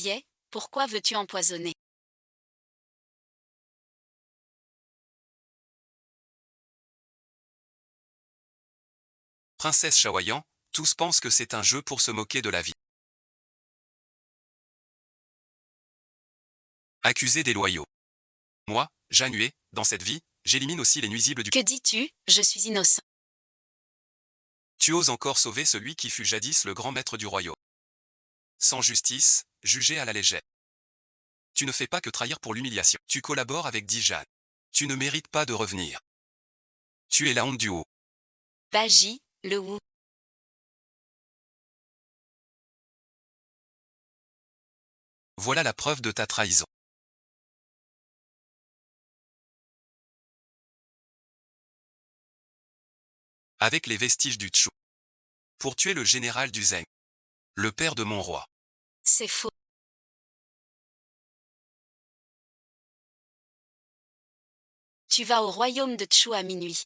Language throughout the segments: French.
Olivier, pourquoi veux-tu empoisonner? Princesse Chaoyant, tous pensent que c'est un jeu pour se moquer de la vie. Accusé des loyaux. Moi, Januet, dans cette vie, j'élimine aussi les nuisibles du... Que dis-tu? Je suis innocent. Tu oses encore sauver celui qui fut jadis le grand maître du royaume. Sans justice, jugé à la légère. Tu ne fais pas que trahir pour l'humiliation. Tu collabores avec Dijane. Tu ne mérites pas de revenir. Tu es la honte du haut. Baji, le Wu. Voilà la preuve de ta trahison. Avec les vestiges du Tchou. Pour tuer le général du Zeng. Le père de mon roi. C'est faux. Tu vas au royaume de Tchou à minuit.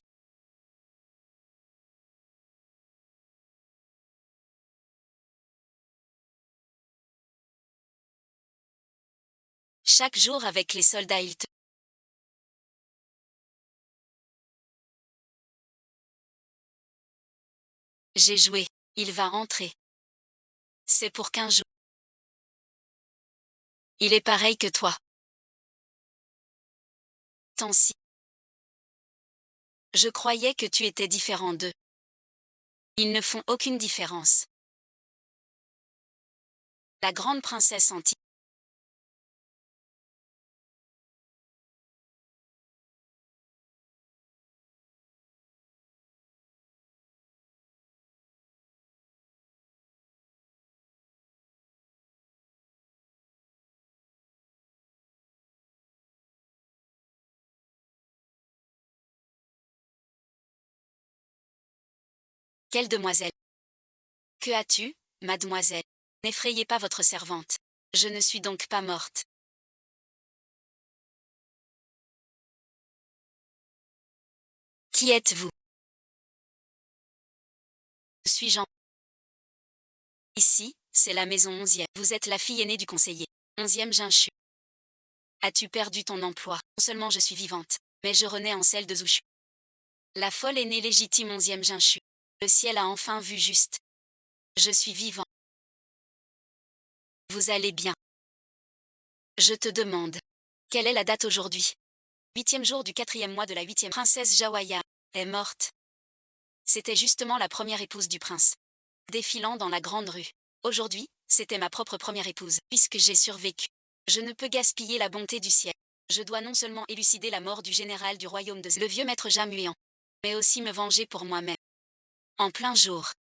Chaque jour avec les soldats ils te... J'ai joué. Il va rentrer. C'est pour 15 jours. Il est pareil que toi. Tant si. Je croyais que tu étais différent d'eux. Ils ne font aucune différence. La grande princesse anti. Quelle demoiselle? Que as-tu, mademoiselle? N'effrayez pas votre servante. Je ne suis donc pas morte. Qui êtes-vous? Suis-je en... Ici, c'est la maison 11e. Vous êtes la fille aînée du conseiller. 11e Jinchu. As-tu perdu ton emploi? Non seulement je suis vivante, mais je renais en celle de Zushu. La folle aînée légitime 11e Jinchu. Le ciel a enfin vu juste. Je suis vivant. Vous allez bien. Je te demande. Quelle est la date aujourd'hui? 8e jour du 4e mois de la 8e princesse Jawaya est morte. C'était justement la première épouse du prince. Défilant dans la grande rue. Aujourd'hui, c'était ma propre première épouse, puisque j'ai survécu. Je ne peux gaspiller la bonté du ciel. Je dois non seulement élucider la mort du général du royaume de le vieux maître Jamuéan, mais aussi me venger pour moi-même. En plein jour.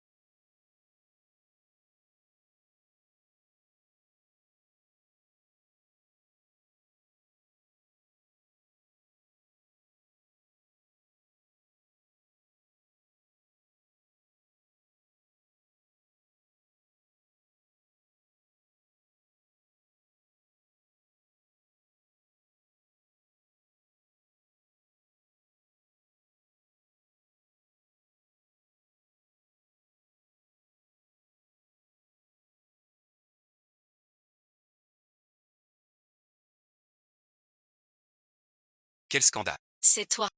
Quel scandale. C'est toi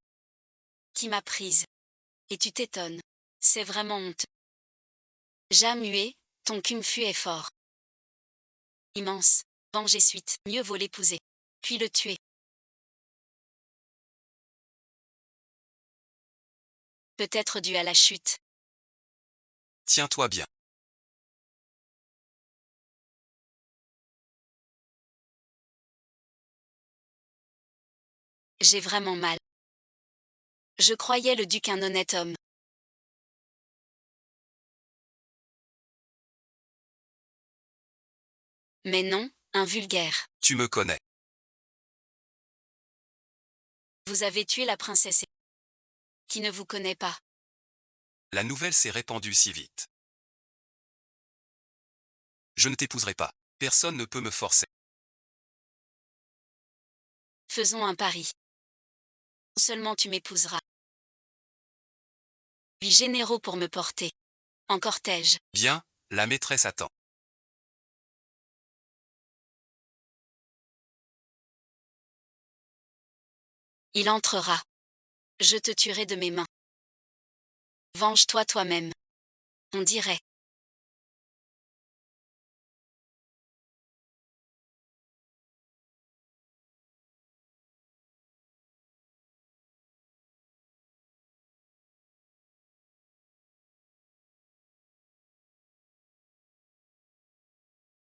qui m'as prise. Et tu t'étonnes. C'est vraiment honteux. Jamué, ton cumfu est fort. Immense. Venger suite. Mieux vaut l'épouser. Puis le tuer. Peut-être dû à la chute. Tiens-toi bien. J'ai vraiment mal. Je croyais le duc un honnête homme. Mais non, un vulgaire. Tu me connais. Vous avez tué la princesse qui ne vous connaît pas. La nouvelle s'est répandue si vite. Je ne t'épouserai pas. Personne ne peut me forcer. Faisons un pari. Seulement tu m'épouseras. Puis généraux pour me porter. En cortège. Bien, la maîtresse attend. Il entrera. Je te tuerai de mes mains. Venge-toi toi-même. On dirait.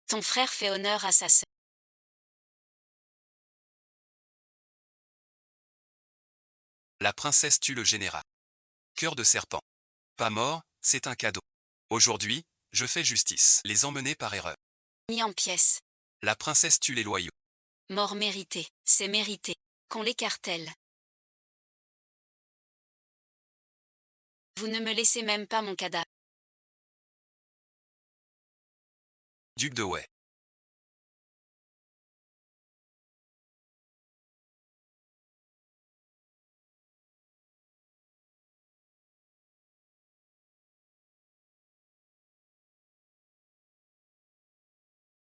Ton frère fait honneur à sa sœur. La princesse tue le général. Cœur de serpent. Pas mort, c'est un cadeau. Aujourd'hui, je fais justice. Les emmener par erreur. Mis en pièces. La princesse tue les loyaux. Mort méritée. C'est mérité. Qu'on l'écartèle. Vous ne me laissez même pas mon cadavre. Duc de Wei.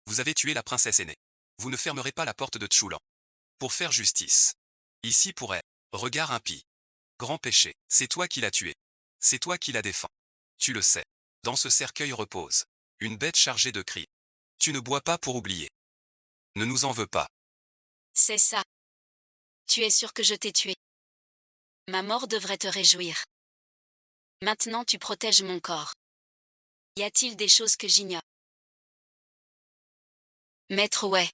Vous avez tué la princesse aînée. Vous ne fermerez pas la porte de Tchoulan. Pour faire justice. Ici pour elle. Regard impie. Grand péché. C'est toi qui l'as tué. C'est toi qui la défends. Tu le sais. Dans ce cercueil repose une bête chargée de cris. Tu ne bois pas pour oublier. Ne nous en veux pas. C'est ça. Tu es sûr que je t'ai tué. Ma mort devrait te réjouir. Maintenant tu protèges mon corps. Y a-t-il des choses que j'ignore? Maître Wei.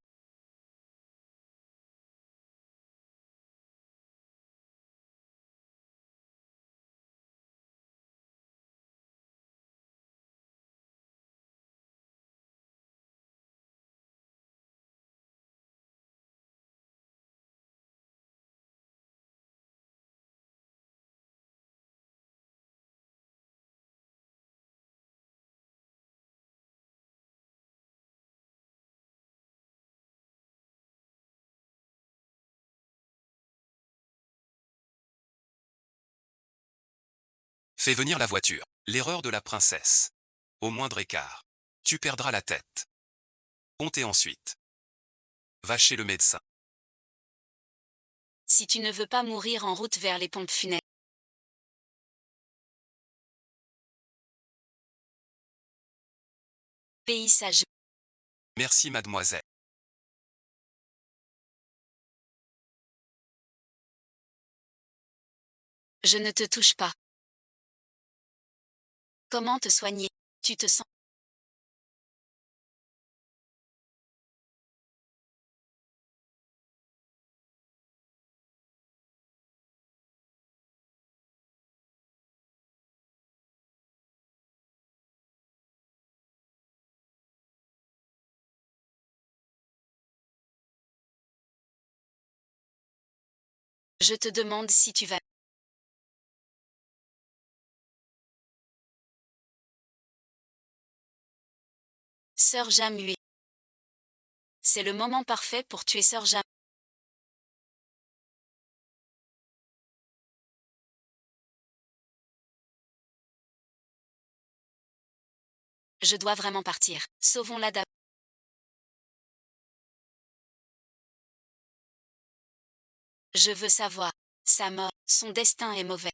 Fais venir la voiture. L'erreur de la princesse. Au moindre écart. Tu perdras la tête. Comptez ensuite. Va chez le médecin. Si tu ne veux pas mourir en route vers les pompes funèbres. Paysage. Merci mademoiselle. Je ne te touche pas. Comment te soigner? Tu te sens? Je te demande si tu vas. Sœur Jamue. C'est le moment parfait pour tuer Sœur Jamue. Je dois vraiment partir. Sauvons-la d'abord. Je veux savoir. Sa mort, son destin est mauvais.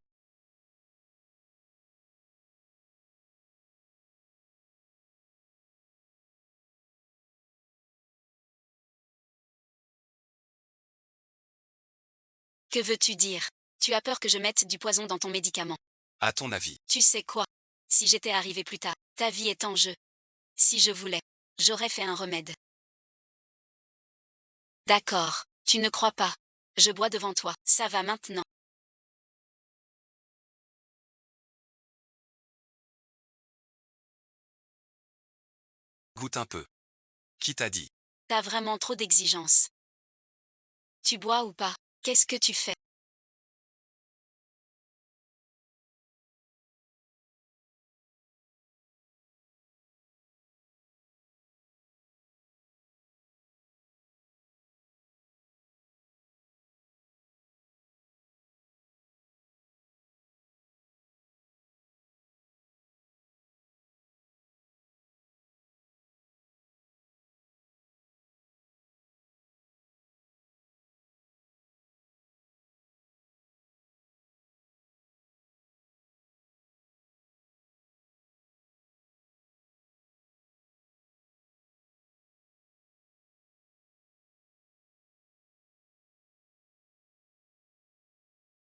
Que veux-tu dire? Tu as peur que je mette du poison dans ton médicament. À ton avis. Tu sais quoi? Si j'étais arrivé plus tard, ta vie est en jeu. Si je voulais, j'aurais fait un remède. D'accord, tu ne crois pas. Je bois devant toi, ça va maintenant. Goûte un peu. Qui t'a dit? T'as vraiment trop d'exigences. Tu bois ou pas? Qu'est-ce que tu fais?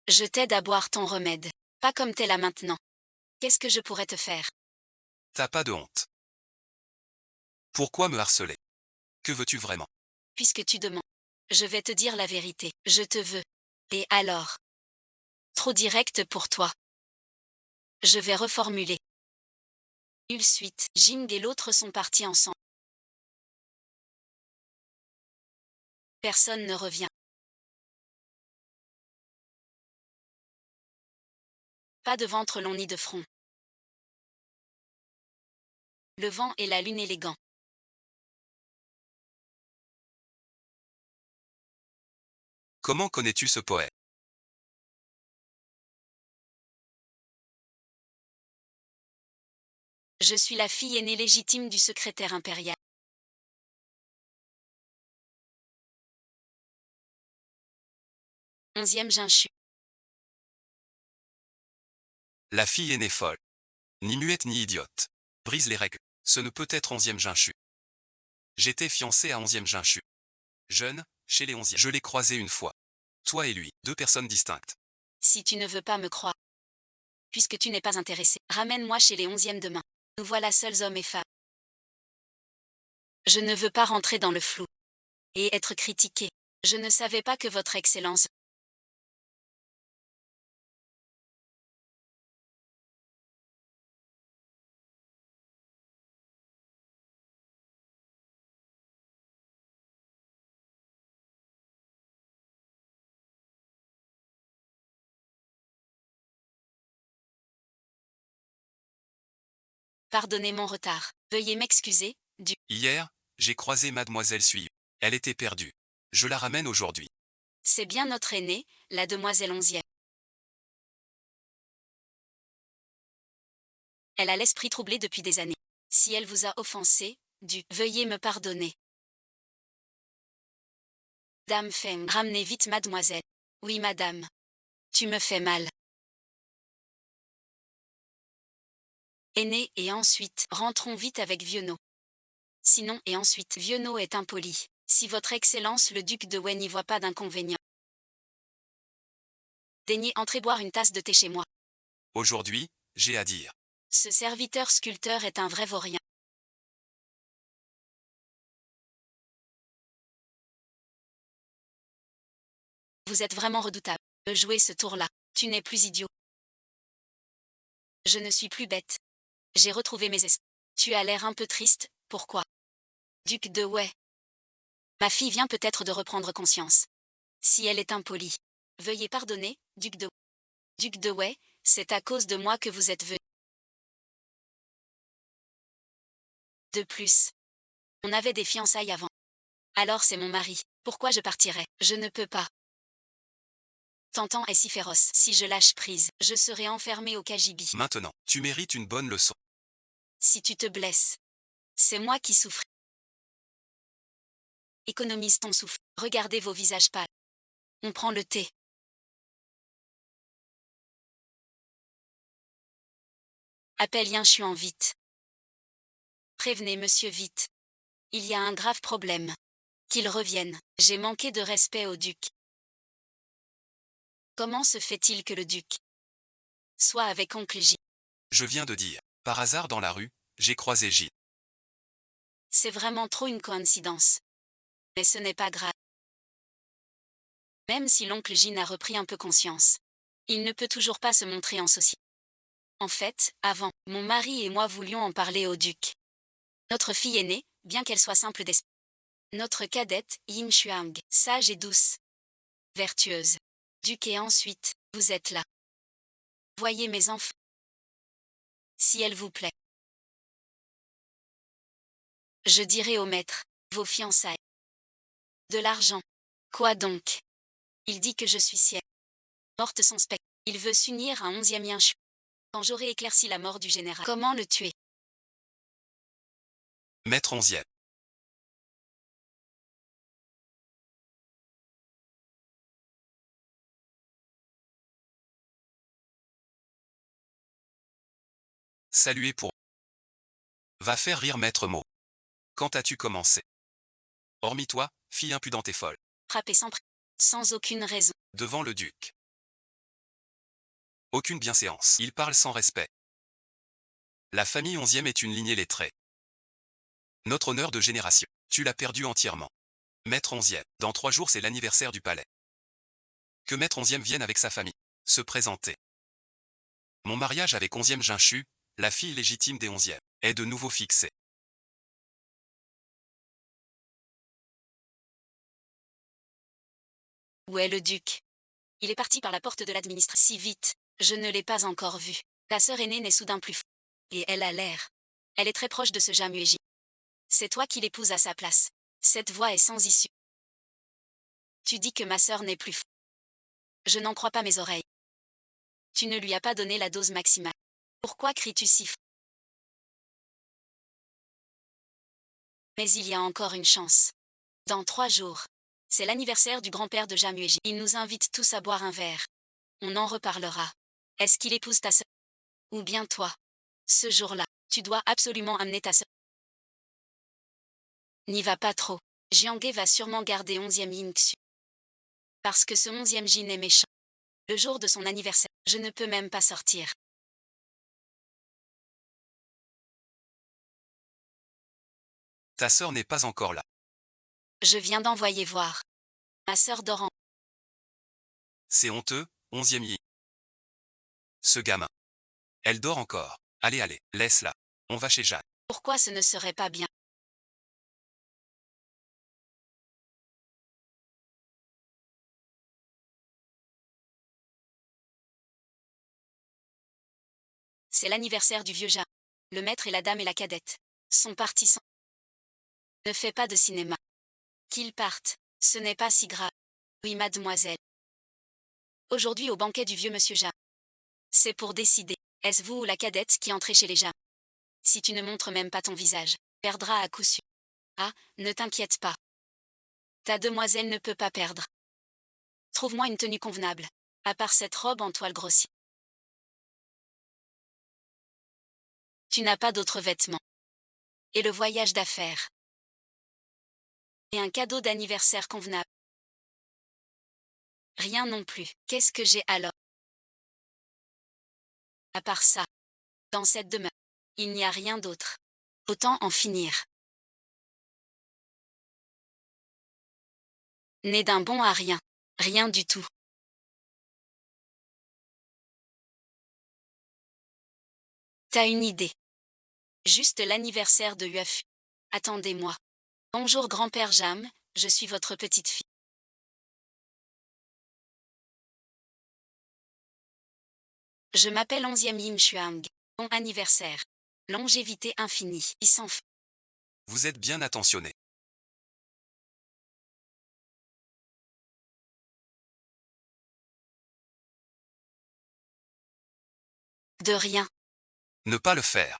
Je t'aide à boire ton remède. Pas comme t'es là maintenant. Qu'est-ce que je pourrais te faire? T'as pas de honte. Pourquoi me harceler? Que veux-tu vraiment? Puisque tu demandes. Je vais te dire la vérité. Je te veux. Et alors? Trop direct pour toi. Je vais reformuler. Suite. Jing et l'autre sont partis ensemble. Personne ne revient. Pas de ventre long ni de front. Le vent et la lune élégants. Comment connais-tu ce poète? Je suis la fille aînée légitime du secrétaire impérial. Onzième Jinchu. La fille est née folle. Ni muette ni idiote. Brise les règles. Ce ne peut être 11e Jinchu. J'étais fiancé à 11e Jinchu. Jeune, chez les 11e. Je l'ai croisé une fois. Toi et lui, deux personnes distinctes. Si tu ne veux pas me croire. Puisque tu n'es pas intéressé, ramène-moi chez les 11e demain. Nous voilà seuls hommes et femmes. Je ne veux pas rentrer dans le flou. Et être critiqué. Je ne savais pas que votre Excellence. Pardonnez mon retard. Veuillez m'excuser, du. Hier, j'ai croisé mademoiselle Sui. Elle était perdue. Je la ramène aujourd'hui. C'est bien notre aînée, la demoiselle 11e. Elle a l'esprit troublé depuis des années. Si elle vous a offensé, veuillez me pardonner. Dame Feng, ramenez vite mademoiselle. Oui madame. Tu me fais mal. Aîné et ensuite, rentrons vite avec Vieuxno. Sinon et ensuite, Vieuxno est impoli. Si votre Excellence le duc de Wei n'y voit pas d'inconvénient. Daignez entrer boire une tasse de thé chez moi. Aujourd'hui, j'ai à dire. Ce serviteur sculpteur est un vrai vaurien. Vous êtes vraiment redoutable. Jouer ce tour-là. Tu n'es plus idiot. Je ne suis plus bête. J'ai retrouvé mes esprits. Tu as l'air un peu triste, pourquoi? Duc de Wei. Ma fille vient peut-être de reprendre conscience. Si elle est impolie. Veuillez pardonner, Duc de Wei. Duc de Wei, c'est à cause de moi que vous êtes venu. De plus. On avait des fiançailles avant. Alors c'est mon mari. Pourquoi je partirais? Je ne peux pas. Tantan est si féroce. Si je lâche prise, je serai enfermé au KGB. Maintenant, tu mérites une bonne leçon. Si tu te blesses, c'est moi qui souffre. Économise ton souffle. Regardez vos visages pâles. On prend le thé. Appelle Yin Chuan vite. Prévenez monsieur vite. Il y a un grave problème. Qu'il revienne. J'ai manqué de respect au duc. Comment se fait-il que le duc soit avec oncle J? Je viens de dire. Par hasard dans la rue, j'ai croisé J. C'est vraiment trop une coïncidence. Mais ce n'est pas grave. Même si l'oncle Jin a repris un peu conscience. Il ne peut toujours pas se montrer en société. En fait, avant, mon mari et moi voulions en parler au duc. Notre fille aînée, bien qu'elle soit simple d'esprit. Notre cadette, Yin Xuang, sage et douce. Vertueuse. Duc et ensuite, vous êtes là. Voyez mes enfants. Si elle vous plaît. Je dirai au maître, vos fiançailles. De l'argent. Quoi donc? Il dit que je suis ciel. Morte son spectre. Il veut s'unir à 11e Yin Shu. Quand j'aurai éclairci la mort du général. Comment le tuer? Maître 11e. Saluer pour. Va faire rire Maître Mo. Quand as-tu commencé? Hormis toi, fille impudente et folle. Frapper sans aucune raison. Devant le duc. Aucune bienséance. Il parle sans respect. La famille 11e est une lignée lettrée. Notre honneur de génération. Tu l'as perdu entièrement. Maître 11e. Dans 3 jours c'est l'anniversaire du palais. Que Maître 11e vienne avec sa famille. Se présenter. Mon mariage avec 11e Jinchu, la fille légitime des 11e, est de nouveau fixé. Où est le duc? Il est parti par la porte de l'administration. Si vite, je ne l'ai pas encore vu. Ta sœur aînée n'est soudain plus et elle a l'air. Elle est très proche de ce Jamueji. C'est toi qui l'épouse à sa place. Cette voie est sans issue. Tu dis que ma sœur n'est plus Je n'en crois pas mes oreilles. Tu ne lui as pas donné la dose maximale. Pourquoi cries-tu si fort? Mais il y a encore une chance. Dans 3 jours. C'est l'anniversaire du grand-père de Jamueji. Il nous invite tous à boire un verre. On en reparlera. Est-ce qu'il épouse ta sœur? Ou bien toi? Ce jour-là, tu dois absolument amener ta sœur. N'y va pas trop. Jianghe va sûrement garder 11e Yingxu. Parce que ce 11e Jin est méchant. Le jour de son anniversaire, je ne peux même pas sortir. Ta sœur n'est pas encore là. Je viens d'envoyer voir. Ma sœur dort en... C'est honteux, 11e Yi. Ce gamin. Elle dort encore. Allez, allez, laisse-la. On va chez Jeanne. Pourquoi ce ne serait pas bien? C'est l'anniversaire du vieux Jean. Le maître et la dame et la cadette sont partis sans... Ne fais pas de cinéma. Qu'ils partent, ce n'est pas si grave. Oui, mademoiselle. Aujourd'hui au banquet du vieux monsieur Jean. C'est pour décider, est-ce vous ou la cadette qui entrez chez les Jean? Si tu ne montres même pas ton visage, perdras à coup sûr. Ah, ne t'inquiète pas. Ta demoiselle ne peut pas perdre. Trouve-moi une tenue convenable, à part cette robe en toile grossie. Tu n'as pas d'autres vêtements. Et le voyage d'affaires. Et un cadeau d'anniversaire convenable. Rien non plus. Qu'est-ce que j'ai alors? À part ça. Dans cette demeure, il n'y a rien d'autre. Autant en finir. Né d'un bon à rien. Rien du tout. T'as une idée. Juste l'anniversaire de Yuafu. Attendez-moi. Bonjour grand-père Jam, je suis votre petite fille. Je m'appelle 11e Yim Shuang. Bon anniversaire. Longévité infinie. Il s'en fout. Vous êtes bien attentionné. De rien. Ne pas le faire.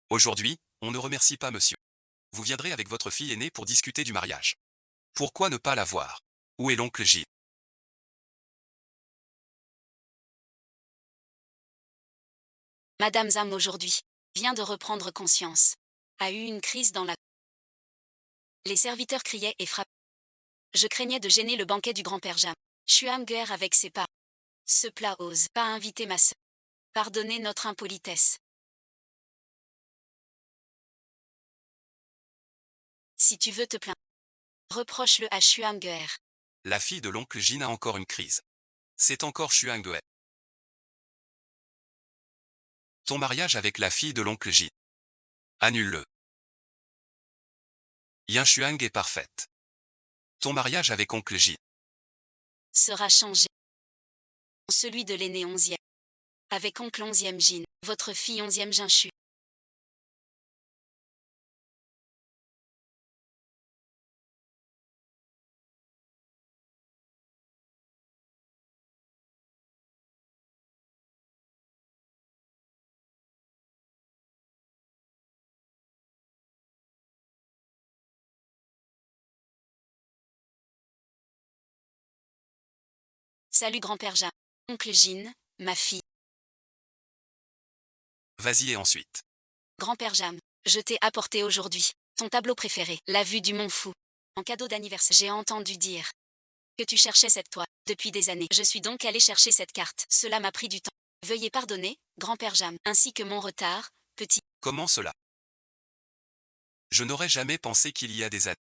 Aujourd'hui, on ne remercie pas monsieur. Vous viendrez avec votre fille aînée pour discuter du mariage. Pourquoi ne pas la voir? Où est l'oncle J? Madame Zam aujourd'hui vient de reprendre conscience. A eu une crise dans la... Les serviteurs criaient et frappaient. Je craignais de gêner le banquet du grand-père Jam. Shuang avec ses pas. Ce plat ose pas inviter ma sœur. Pardonnez notre impolitesse. Si tu veux te plaindre, reproche-le à Shuang. La fille de l'oncle Jin a encore une crise. C'est encore Shuang de. Ton mariage avec la fille de l'oncle Jin. Annule-le. Yin Shuang est parfaite. Ton mariage avec oncle Jin. Sera changé. Celui de l'aîné 11e. Avec oncle 11e Jin, votre fille 11e Jinchu. Salut grand-père Jam. Oncle Jin, ma fille. Vas-y et ensuite. Grand-père Jam, je t'ai apporté aujourd'hui ton tableau préféré, la vue du Mont Fou. En cadeau d'anniversaire, j'ai entendu dire que tu cherchais cette toile depuis des années. Je suis donc allé chercher cette carte. Cela m'a pris du temps. Veuillez pardonner, grand-père Jam, ainsi que mon retard, petit. Comment cela? Je n'aurais jamais pensé qu'il y a des années.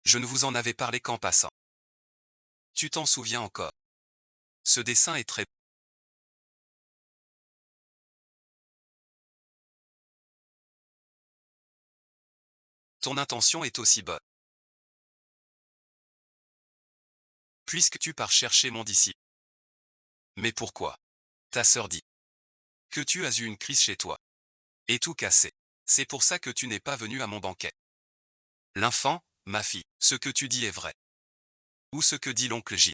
Je ne vous en avais parlé qu'en passant. Tu t'en souviens encore? Ce dessin est très... Ton intention est aussi bonne. Puisque tu pars chercher mon disciple. Mais pourquoi? Ta sœur dit que tu as eu une crise chez toi. Et tout cassé. C'est pour ça que tu n'es pas venu à mon banquet. L'infant, ma fille, ce que tu dis est vrai. Ou ce que dit l'oncle J.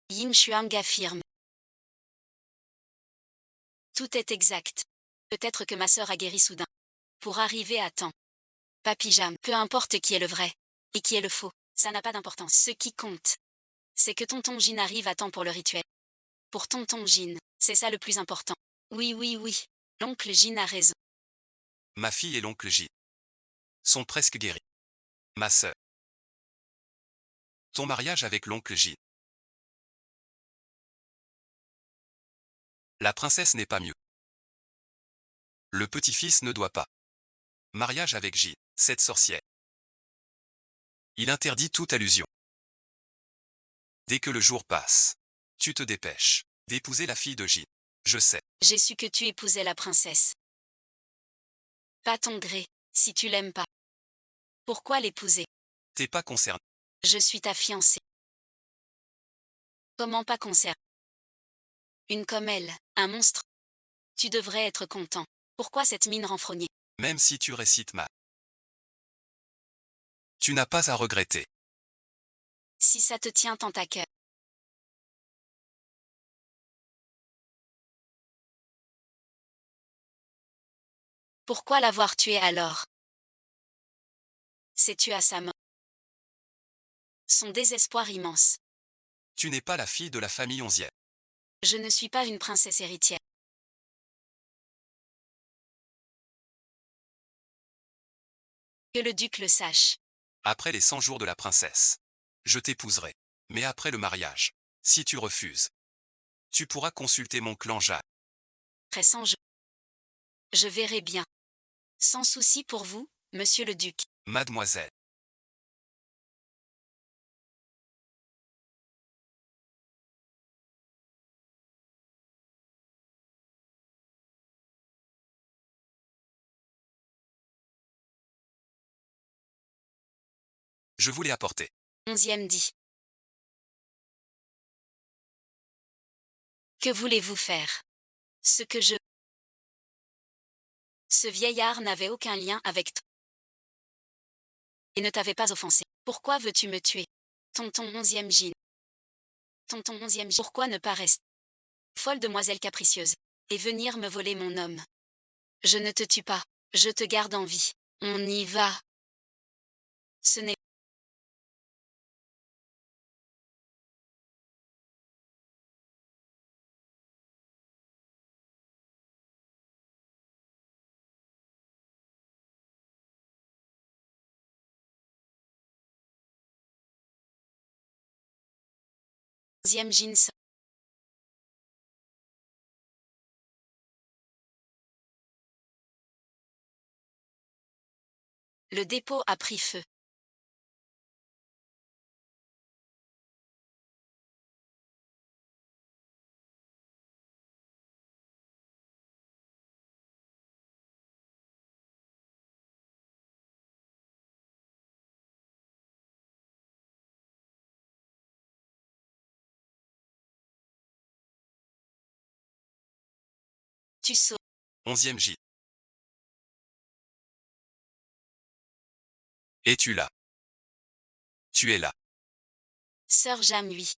Yin Shuang affirme. Tout est exact. Peut-être que ma sœur a guéri soudain. Pour arriver à temps. Papy Jam, peu importe qui est le vrai. Et qui est le faux. Ça n'a pas d'importance. Ce qui compte. C'est que tonton Jin arrive à temps pour le rituel. Pour tonton Jin, c'est ça le plus important. Oui, oui, oui. L'oncle Jin a raison. Ma fille et l'oncle J. sont presque guéris. Ma sœur. Ton mariage avec l'oncle J. La princesse n'est pas mieux. Le petit-fils ne doit pas. Mariage avec J. Cette sorcière. Il interdit toute allusion. Dès que le jour passe, tu te dépêches d'épouser la fille de J. Je sais. J'ai su que tu épousais la princesse. Pas ton gré, si tu l'aimes pas. Pourquoi l'épouser? T'es pas concerné. Je suis ta fiancée. Comment pas concerné? Une comme elle, un monstre. Tu devrais être content. Pourquoi cette mine renfrognée? Même si tu récites mal. Tu n'as pas à regretter. Si ça te tient tant à cœur. Pourquoi l'avoir tué alors? Sais-tu à sa mort? Son désespoir immense. Tu n'es pas la fille de la famille 11e. Je ne suis pas une princesse héritière. Que le duc le sache. Après les 100 jours de la princesse, je t'épouserai. Mais après le mariage, si tu refuses, tu pourras consulter mon clan Jacques. Pressant je verrai bien. Sans souci pour vous, monsieur le duc. Mademoiselle. Je vous l'ai apporté. 11e dit. Que voulez-vous faire? Ce que je... Ce vieillard n'avait aucun lien avec toi. Et ne t'avait pas offensé. Pourquoi veux-tu me tuer? Tonton 11e Jin. Tonton 11e Jin. Pourquoi ne pas rester folle demoiselle capricieuse et venir me voler mon homme? Je ne te tue pas. Je te garde en vie. On y va. Ce n'est 11e Jin. Le dépôt a pris feu. Tu sautes. 11e J. Es-tu là? Tu es là. Sœur Jam, oui.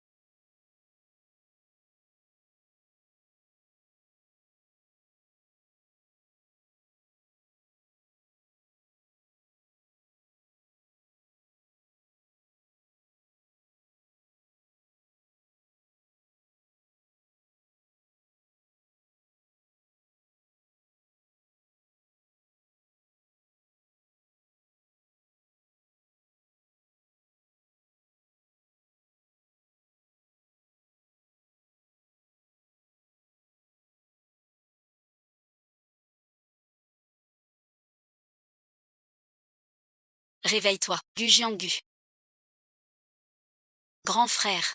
Réveille-toi, Gu Jianggu. Grand frère.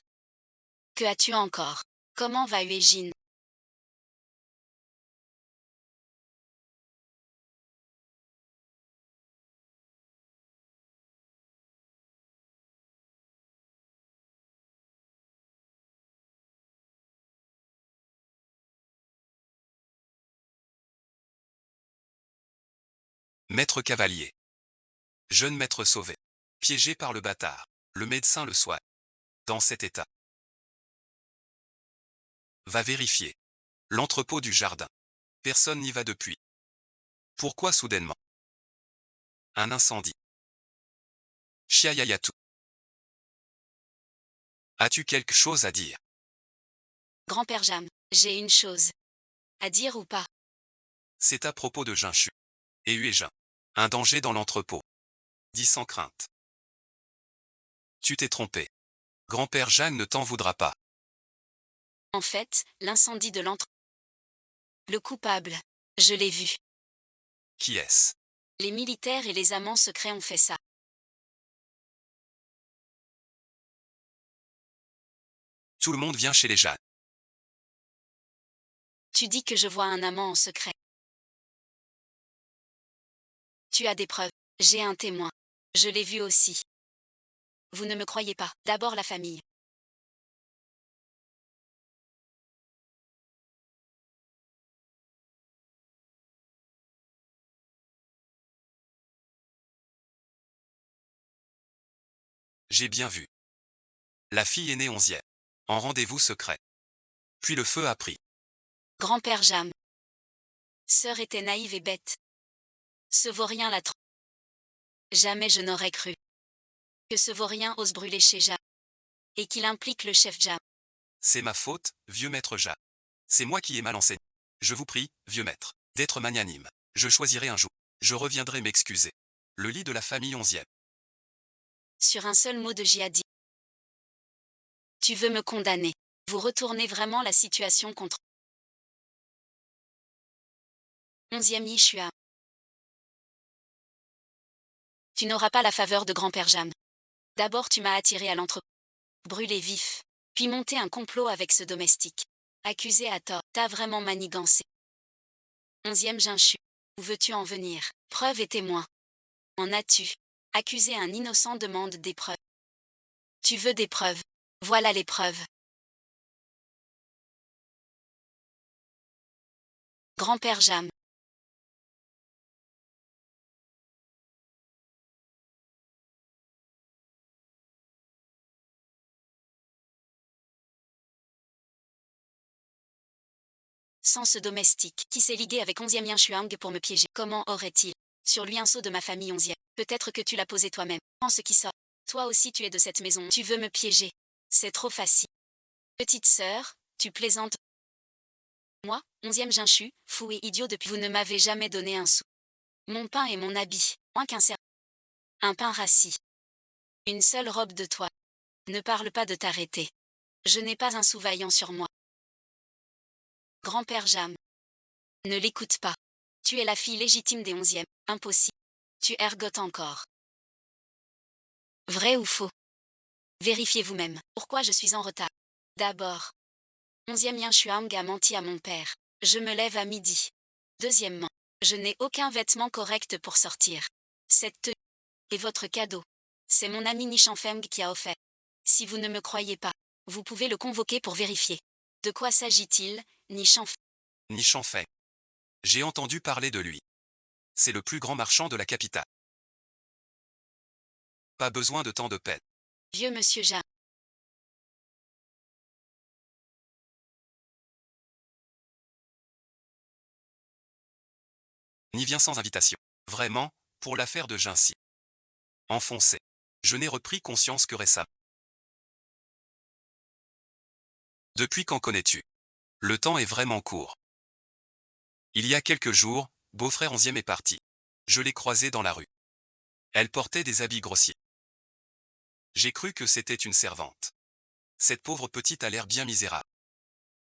Que as-tu encore? Comment va Uejin? Maître cavalier. Jeune maître sauvé. Piégé par le bâtard. Le médecin le soigne. Dans cet état. Va vérifier. L'entrepôt du jardin. Personne n'y va depuis. Pourquoi soudainement? Un incendie. Chiayayatu. As-tu quelque chose à dire? Grand-père Jam, j'ai une chose. À dire ou pas? C'est à propos de Jinshu. Et Uejin. Un danger dans l'entrepôt. Dis sans crainte. Tu t'es trompé. Grand-père Jeanne ne t'en voudra pas. En fait, l'incendie de l'entre... Le coupable. Je l'ai vu. Qui est-ce? Les militaires et les amants secrets ont fait ça. Tout le monde vient chez les Jeanne. Tu dis que je vois un amant en secret. Tu as des preuves. J'ai un témoin. Je l'ai vu aussi. Vous ne me croyez pas. D'abord la famille. J'ai bien vu. La fille est née 11e. En rendez-vous secret. Puis le feu a pris. Grand-père Jam. Sœur était naïve et bête. Ce vaurien l'a trop. Jamais je n'aurais cru que ce vaurien ose brûler chez Jam. Et qu'il implique le chef Jam. C'est ma faute, vieux maître Jeanne. C'est moi qui ai mal enseigné. Je vous prie, vieux maître, d'être magnanime. Je choisirai un jour. Je reviendrai m'excuser. Le lit de la famille 11e. Sur un seul mot de Jihadi. Tu veux me condamner. Vous retournez vraiment la situation contre 11e Yishua. Tu n'auras pas la faveur de grand-père Jam. D'abord tu m'as attiré à l'entrepôt. Brûlé vif. Puis monté un complot avec ce domestique. Accusé à tort. T'as vraiment manigancé. 11e Jinshu. Où veux-tu en venir? Preuve et témoin. En as-tu? Accusé un innocent demande des preuves. Tu veux des preuves? Voilà les preuves. Grand-père Jam. Sans ce domestique, qui s'est ligué avec 11e Yin pour me piéger, comment aurait-il sur lui un sceau de ma famille 11e? Peut-être que tu l'as posé toi-même. Prends ce qui sort. Toi aussi tu es de cette maison. Tu veux me piéger. C'est trop facile. Petite sœur, tu plaisantes. Moi, 11e Jinshu, fou et idiot depuis. Vous ne m'avez jamais donné un sou. Mon pain et mon habit, moins qu'un cerf. Un pain rassis. Une seule robe de toile. Ne parle pas de t'arrêter. Je n'ai pas un sous-vaillant sur moi. Grand-père Jam. Ne l'écoute pas. Tu es la fille légitime des 11e. Impossible. Tu ergotes encore. Vrai ou faux? Vérifiez vous-même. Pourquoi je suis en retard? D'abord. 11e Yin Shuang a menti à mon père. Je me lève à midi. Deuxièmement. Je n'ai aucun vêtement correct pour sortir. Cette tenue est votre cadeau. C'est mon ami Nishanfeng qui a offert. Si vous ne me croyez pas, vous pouvez le convoquer pour vérifier. De quoi s'agit-il, Nishanfeng? Nishanfeng. J'ai entendu parler de lui. C'est le plus grand marchand de la capitale. Pas besoin de tant de peine. Vieux monsieur Jam. N'y vient sans invitation. Vraiment, pour l'affaire de Jinsi. Enfoncé. Je n'ai repris conscience que récemment. Depuis quand connais-tu? Le temps est vraiment court. Il y a quelques jours, beau-frère 11e est parti. Je l'ai croisé dans la rue. Elle portait des habits grossiers. J'ai cru que c'était une servante. Cette pauvre petite a l'air bien misérable.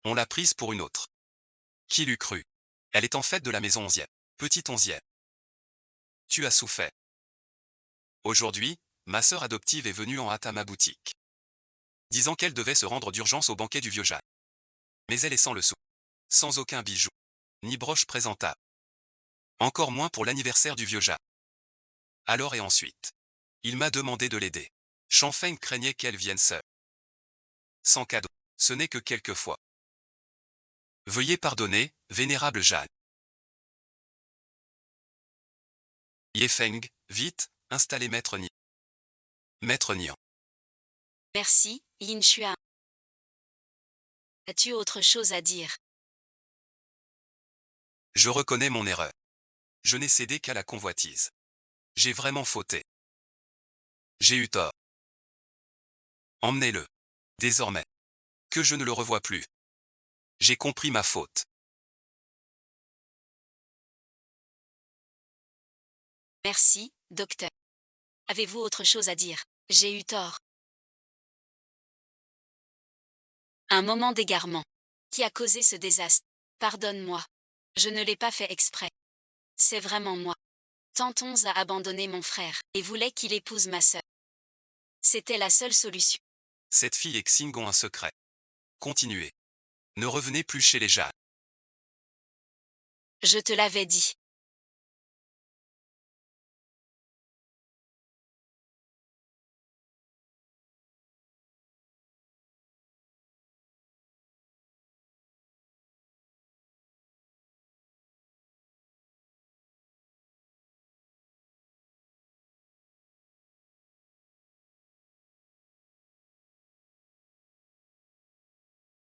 On l'a prise pour une autre. Qui l'eût cru? Elle est en fait de la maison 11e. Petite 11e. Tu as souffert. Aujourd'hui, ma sœur adoptive est venue en hâte à ma boutique, disant qu'elle devait se rendre d'urgence au banquet du vieux Jeanne. Mais elle est sans le sou. Sans aucun bijou. Ni broche présentable. Encore moins pour l'anniversaire du vieux Jeanne. Alors et ensuite. Il m'a demandé de l'aider. Chanfeng craignait qu'elle vienne seule. Sans cadeau. Ce n'est que quelques fois. Veuillez pardonner, vénérable Jeanne. Yefeng, vite, installez Maître Ni. Maître Nian. Merci, Yin Xuan. As-tu autre chose à dire? Je reconnais mon erreur. Je n'ai cédé qu'à la convoitise. J'ai vraiment fauté. J'ai eu tort. Emmenez-le. Désormais. Que je ne le revoie plus. J'ai compris ma faute. Merci, docteur. Avez-vous autre chose à dire? J'ai eu tort. Un moment d'égarement. Qui a causé ce désastre? Pardonne-moi. Je ne l'ai pas fait exprès. C'est vraiment moi. Tantons a abandonné mon frère et voulait qu'il épouse ma sœur. C'était la seule solution. Cette fille et Xing ont un secret. Continuez. Ne revenez plus chez les Jeanne. Je te l'avais dit.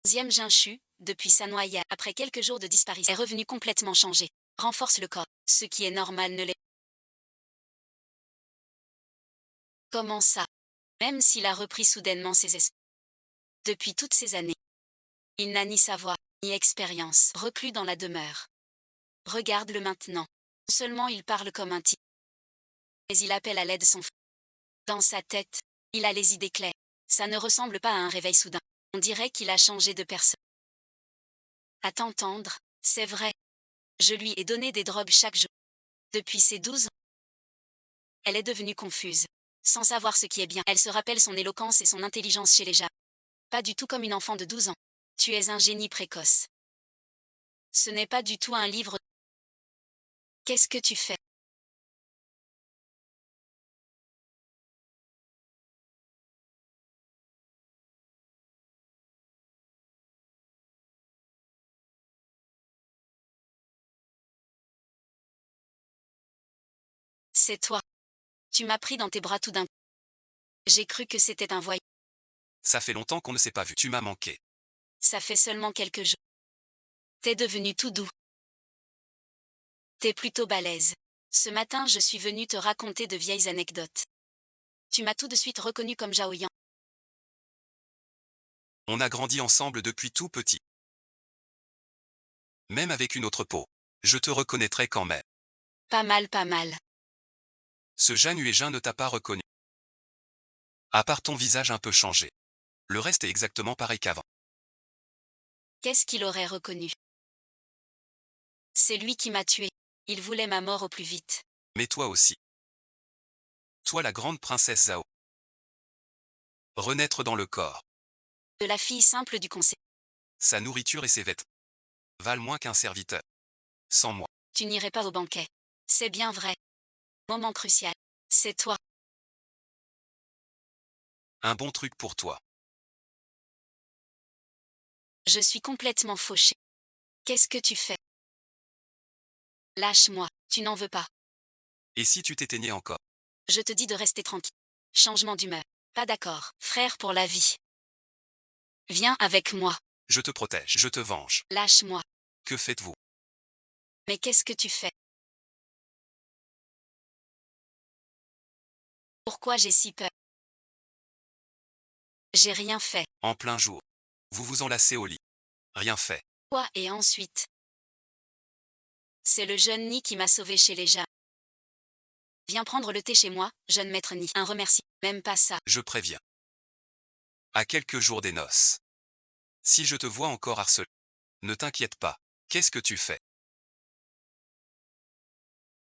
Onzième Jinshu, depuis sa noyade, après quelques jours de disparition, est revenu complètement changé. Renforce le corps. Ce qui est normal ne l'est. Comment ça? Même s'il a repris soudainement ses esprits. Depuis toutes ces années. Il n'a ni savoir, ni expérience, reclus dans la demeure. Regarde-le maintenant. Non seulement il parle comme un type, mais il appelle à l'aide son frère. Dans sa tête, il a les idées claires. Ça ne ressemble pas à un réveil soudain. On dirait qu'il a changé de personne. À t'entendre, c'est vrai. Je lui ai donné des drogues chaque jour. Depuis ses 12 ans, elle est devenue confuse. Sans savoir ce qui est bien, elle se rappelle son éloquence et son intelligence chez les gens. Pas du tout comme une enfant de 12 ans. Tu es un génie précoce. Ce n'est pas du tout un livre. Qu'est-ce que tu fais? C'est toi. Tu m'as pris dans tes bras tout d'un coup. J'ai cru que c'était un voyou. Ça fait longtemps qu'on ne s'est pas vu. Tu m'as manqué. Ça fait seulement quelques jours. T'es devenu tout doux. T'es plutôt balèze. Ce matin, je suis venu te raconter de vieilles anecdotes. Tu m'as tout de suite reconnu comme Zhao Yan. On a grandi ensemble depuis tout petit. Même avec une autre peau. Je te reconnaîtrai quand même. Pas mal, pas mal. Ce Jeanne Huégin ne t'a pas reconnu. À part ton visage un peu changé. Le reste est exactement pareil qu'avant. Qu'est-ce qu'il aurait reconnu? C'est lui qui m'a tué. Il voulait ma mort au plus vite. Mais toi aussi. Toi la grande princesse Zhao. Renaître dans le corps. De la fille simple du conseil. Sa nourriture et ses vêtements valent moins qu'un serviteur. Sans moi. Tu n'irais pas au banquet. C'est bien vrai. Moment crucial. C'est toi. Un bon truc pour toi. Je suis complètement fauché. Qu'est-ce que tu fais? Lâche-moi. Tu n'en veux pas. Et si tu t'éteignais encore? Je te dis de rester tranquille. Changement d'humeur. Pas d'accord. Frère pour la vie. Viens avec moi. Je te protège. Je te venge. Lâche-moi. Que faites-vous? Mais qu'est-ce que tu fais? Pourquoi j'ai si peur? J'ai rien fait. En plein jour. Vous vous enlacez au lit. Rien fait. Quoi et ensuite? C'est le jeune Ni qui m'a sauvé chez les Jats. Viens prendre le thé chez moi, jeune maître Ni. Un remercie. Même pas ça. Je préviens. À quelques jours des noces. Si je te vois encore harcelé, ne t'inquiète pas. Qu'est-ce que tu fais?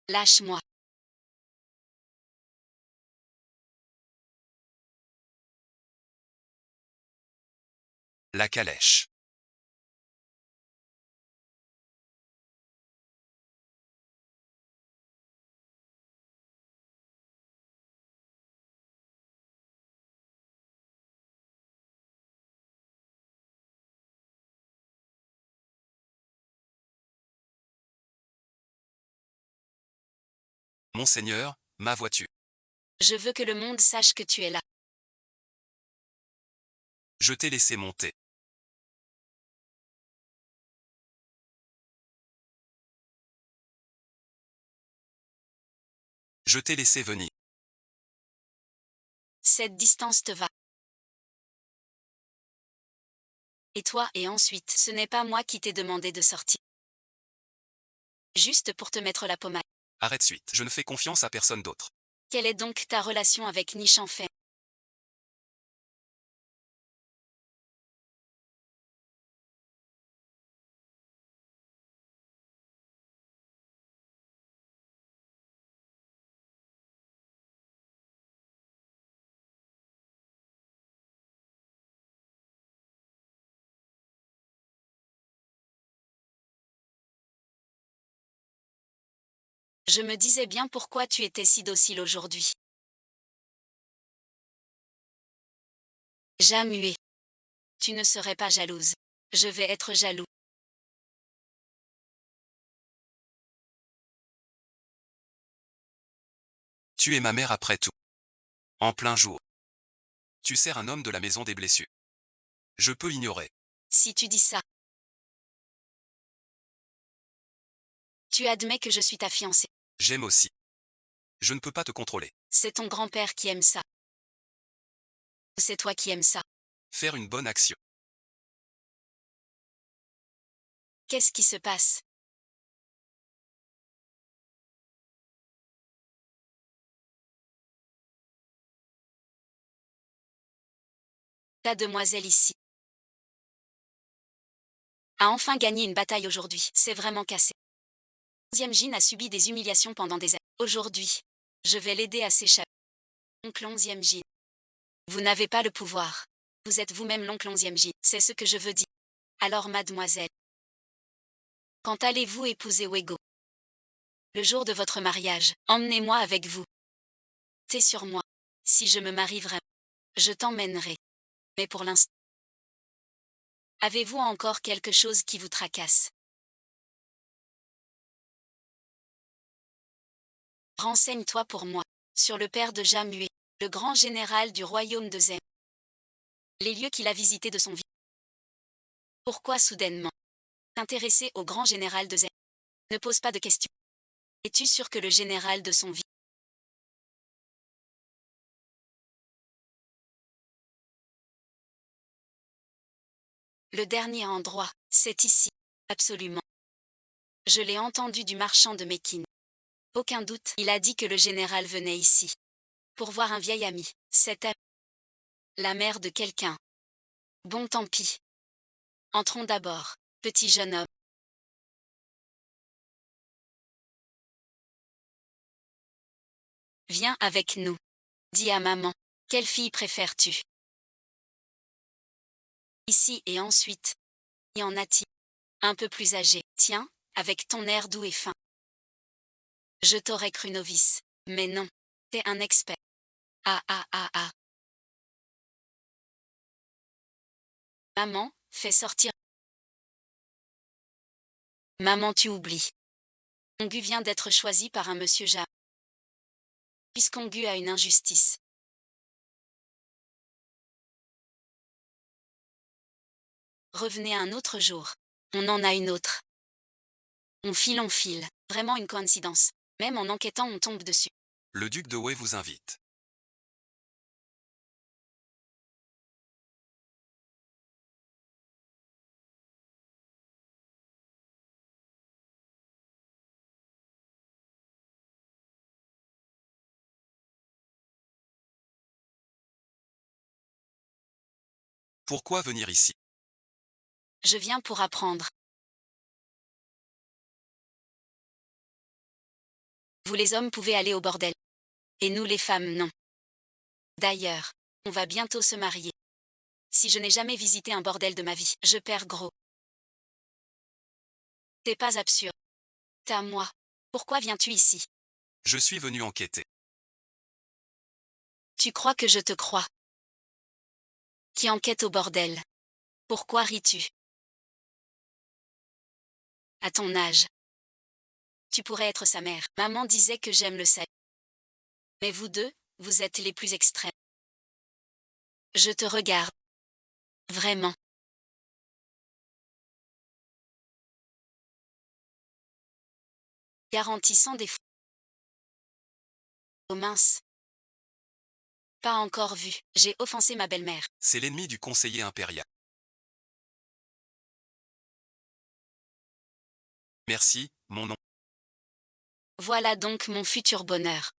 Lâche-moi. La calèche. Monseigneur, ma vois-tu? Je veux que le monde sache que tu es là. Je t'ai laissé monter. Je t'ai laissé venir. Cette distance te va. Et toi, et ensuite, ce n'est pas moi qui t'ai demandé de sortir. Juste pour te mettre la pommade. Arrête suite. Je ne fais confiance à personne d'autre. Quelle est donc ta relation avec Nichanfei? Je me disais bien pourquoi tu étais si docile aujourd'hui. Jamué. Tu ne serais pas jalouse. Je vais être jaloux. Tu es ma mère après tout. En plein jour. Tu sers un homme de la maison des blessures. Je peux ignorer. Si tu dis ça. Tu admets que je suis ta fiancée. J'aime aussi. Je ne peux pas te contrôler. C'est ton grand-père qui aime ça. Ou c'est toi qui aimes ça. Faire une bonne action. Qu'est-ce qui se passe? Ta demoiselle ici a enfin gagné une bataille aujourd'hui. C'est vraiment cassé. Onzième Jin a subi des humiliations pendant des années. Aujourd'hui, je vais l'aider à s'échapper. Oncle Onzième Jin. Vous n'avez pas le pouvoir. Vous êtes vous-même l'oncle Onzième Jin. C'est ce que je veux dire. Alors mademoiselle. Quand allez-vous épouser Wego? Le jour de votre mariage, emmenez-moi avec vous. T'es sur moi. Si je me marie vraiment, je t'emmènerai. Mais pour l'instant, avez-vous encore quelque chose qui vous tracasse? Renseigne-toi pour moi, sur le père de Jamue, le grand général du royaume de Zem. Les lieux qu'il a visités de son vie. Pourquoi soudainement t'intéresser au grand général de Zem? Ne pose pas de questions. Es-tu sûr que le général de son vie? Le dernier endroit, c'est ici. Absolument. Je l'ai entendu du marchand de Mékin. Aucun doute, il a dit que le général venait ici. Pour voir un vieil ami. Cette ami. La mère de quelqu'un. Bon tant pis. Entrons d'abord, petit jeune homme. Viens avec nous. Dis à maman. Quelle fille préfères-tu? Ici et ensuite. Y en a-t-il? Un peu plus âgé. Tiens, avec ton air doux et fin. Je t'aurais cru novice. Mais non. T'es un expert. Ah ah ah ah. Maman, fais sortir. Maman, tu oublies. Ongu vient d'être choisi par un monsieur Ja. Puisqu'Ongu a une injustice. Revenez un autre jour. On en a une autre. On file. Vraiment une coïncidence. Même en enquêtant, on tombe dessus. Le duc de Wei vous invite. Pourquoi venir ici? Je viens pour apprendre. Vous les hommes pouvez aller au bordel. Et nous les femmes non. D'ailleurs, on va bientôt se marier. Si je n'ai jamais visité un bordel de ma vie, je perds gros. T'es pas absurde. T'es à moi. Pourquoi viens-tu ici? Je suis venu enquêter. Tu crois que je te crois? Qui enquête au bordel? Pourquoi ris-tu? À ton âge. Tu pourrais être sa mère. Maman disait que j'aime le salé. Mais vous deux, vous êtes les plus extrêmes. Je te regarde. Vraiment. Garantissant des fous. Oh mince. Pas encore vu. J'ai offensé ma belle-mère. C'est l'ennemi du conseiller impérial. Merci, mon nom. Voilà donc mon futur bonheur.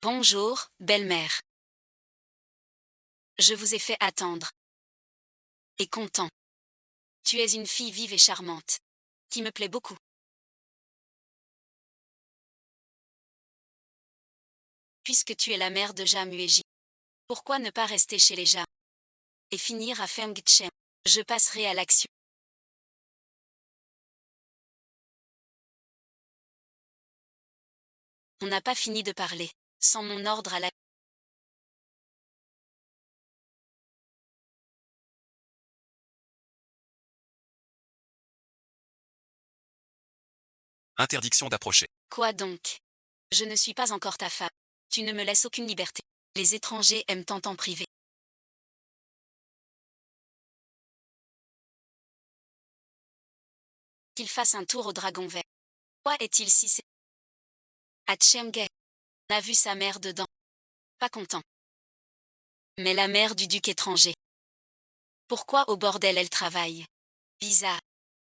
Bonjour, belle-mère. Je vous ai fait attendre. Et content. Tu es une fille vive et charmante. Qui me plaît beaucoup. Puisque tu es la mère de Jamueji. Pourquoi ne pas rester chez les Ja et finir à Fengchen? Je passerai à l'action. On n'a pas fini de parler. Sans mon ordre à la... Interdiction d'approcher. Quoi donc? Je ne suis pas encore ta femme. Tu ne me laisses aucune liberté. Les étrangers aiment tant en privé. Qu'il fasse un tour au dragon vert. Quoi est-il si c'est... À Tchemge. On a vu sa mère dedans. Pas content. Mais la mère du duc étranger. Pourquoi au bordel elle travaille? Bizarre.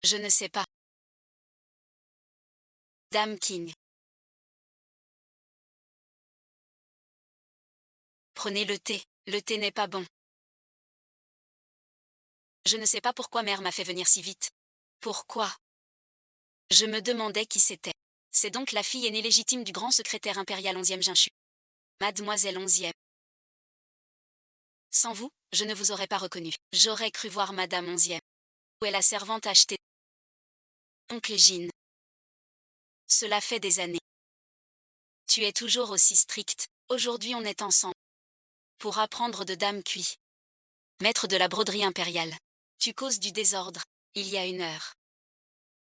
Je ne sais pas. Dame King. Prenez le thé. Le thé n'est pas bon. Je ne sais pas pourquoi mère m'a fait venir si vite. Pourquoi? Je me demandais qui c'était. C'est donc la fille aînée légitime du grand secrétaire impérial 11e Jinchu. Mademoiselle 11e. Sans vous, je ne vous aurais pas reconnu. J'aurais cru voir Madame 11e. Où est la servante achetée? Oncle Jean. Cela fait des années. Tu es toujours aussi stricte. Aujourd'hui on est ensemble. Pour apprendre de Dame Cui. Maître de la broderie impériale. Tu causes du désordre. Il y a 1 heure.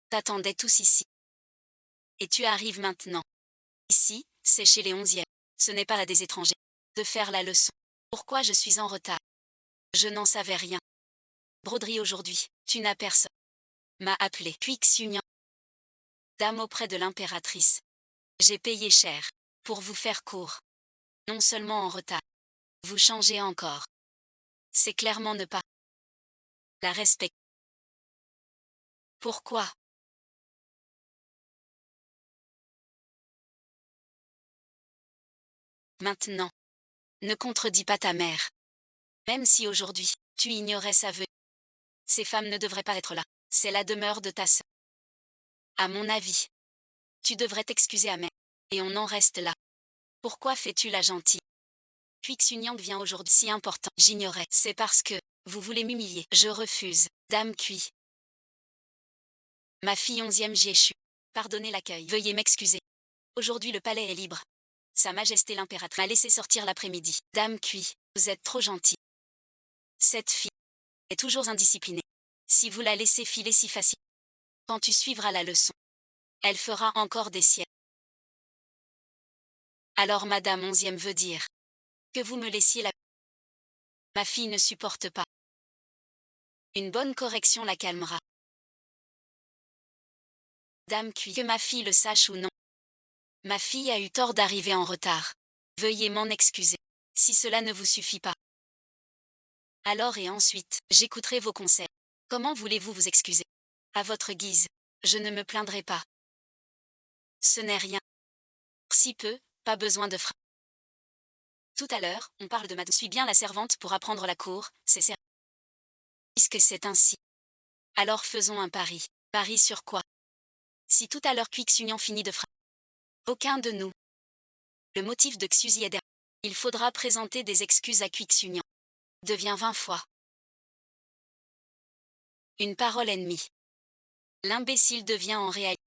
T'attendais tous ici. Et tu arrives maintenant. Ici, c'est chez les 11e. Ce n'est pas à des étrangers. De faire la leçon. Pourquoi je suis en retard? Je n'en savais rien. Broderie aujourd'hui, tu n'as personne. M'a appelé Quixunian. Dame auprès de l'impératrice. J'ai payé cher. Pour vous faire court. Non seulement en retard. Vous changez encore. C'est clairement ne pas la respecter. Pourquoi? Maintenant. Ne contredis pas ta mère. Même si aujourd'hui, tu ignorais sa venue. Ces femmes ne devraient pas être là. C'est la demeure de ta sœur. À mon avis. Tu devrais t'excuser à mère. Et on en reste là. Pourquoi fais-tu la gentille? Quixuniang vient aujourd'hui si important. J'ignorais. C'est parce que, vous voulez m'humilier. Je refuse. Dame Cui. Ma fille 11e Jieshu. Pardonnez l'accueil. Veuillez m'excuser. Aujourd'hui le palais est libre. Sa Majesté l'impératrice m'a laissé sortir l'après-midi. Dame Cui, vous êtes trop gentille. Cette fille est toujours indisciplinée. Si vous la laissez filer si facile, quand tu suivras la leçon, elle fera encore des siècles. Alors Madame 11e veut dire que vous me laissiez la... Ma fille ne supporte pas. Une bonne correction la calmera. Dame Cui, que ma fille le sache ou non. Ma fille a eu tort d'arriver en retard. Veuillez m'en excuser. Si cela ne vous suffit pas. Alors et ensuite, j'écouterai vos conseils. Comment voulez-vous vous excuser? À votre guise. Je ne me plaindrai pas. Ce n'est rien. Si peu, pas besoin de frein. Tout à l'heure, on parle de Madame. Suis bien la servante pour apprendre la cour, c'est certain. Puisque c'est ainsi. Alors faisons un pari. Pari sur quoi? Si tout à l'heure Quixunian finit de frapper. Aucun de nous. Le motif de Xusi est derrière. Il faudra présenter des excuses à Quixunian. devient 20 fois une parole ennemie. L'imbécile devient en réalité.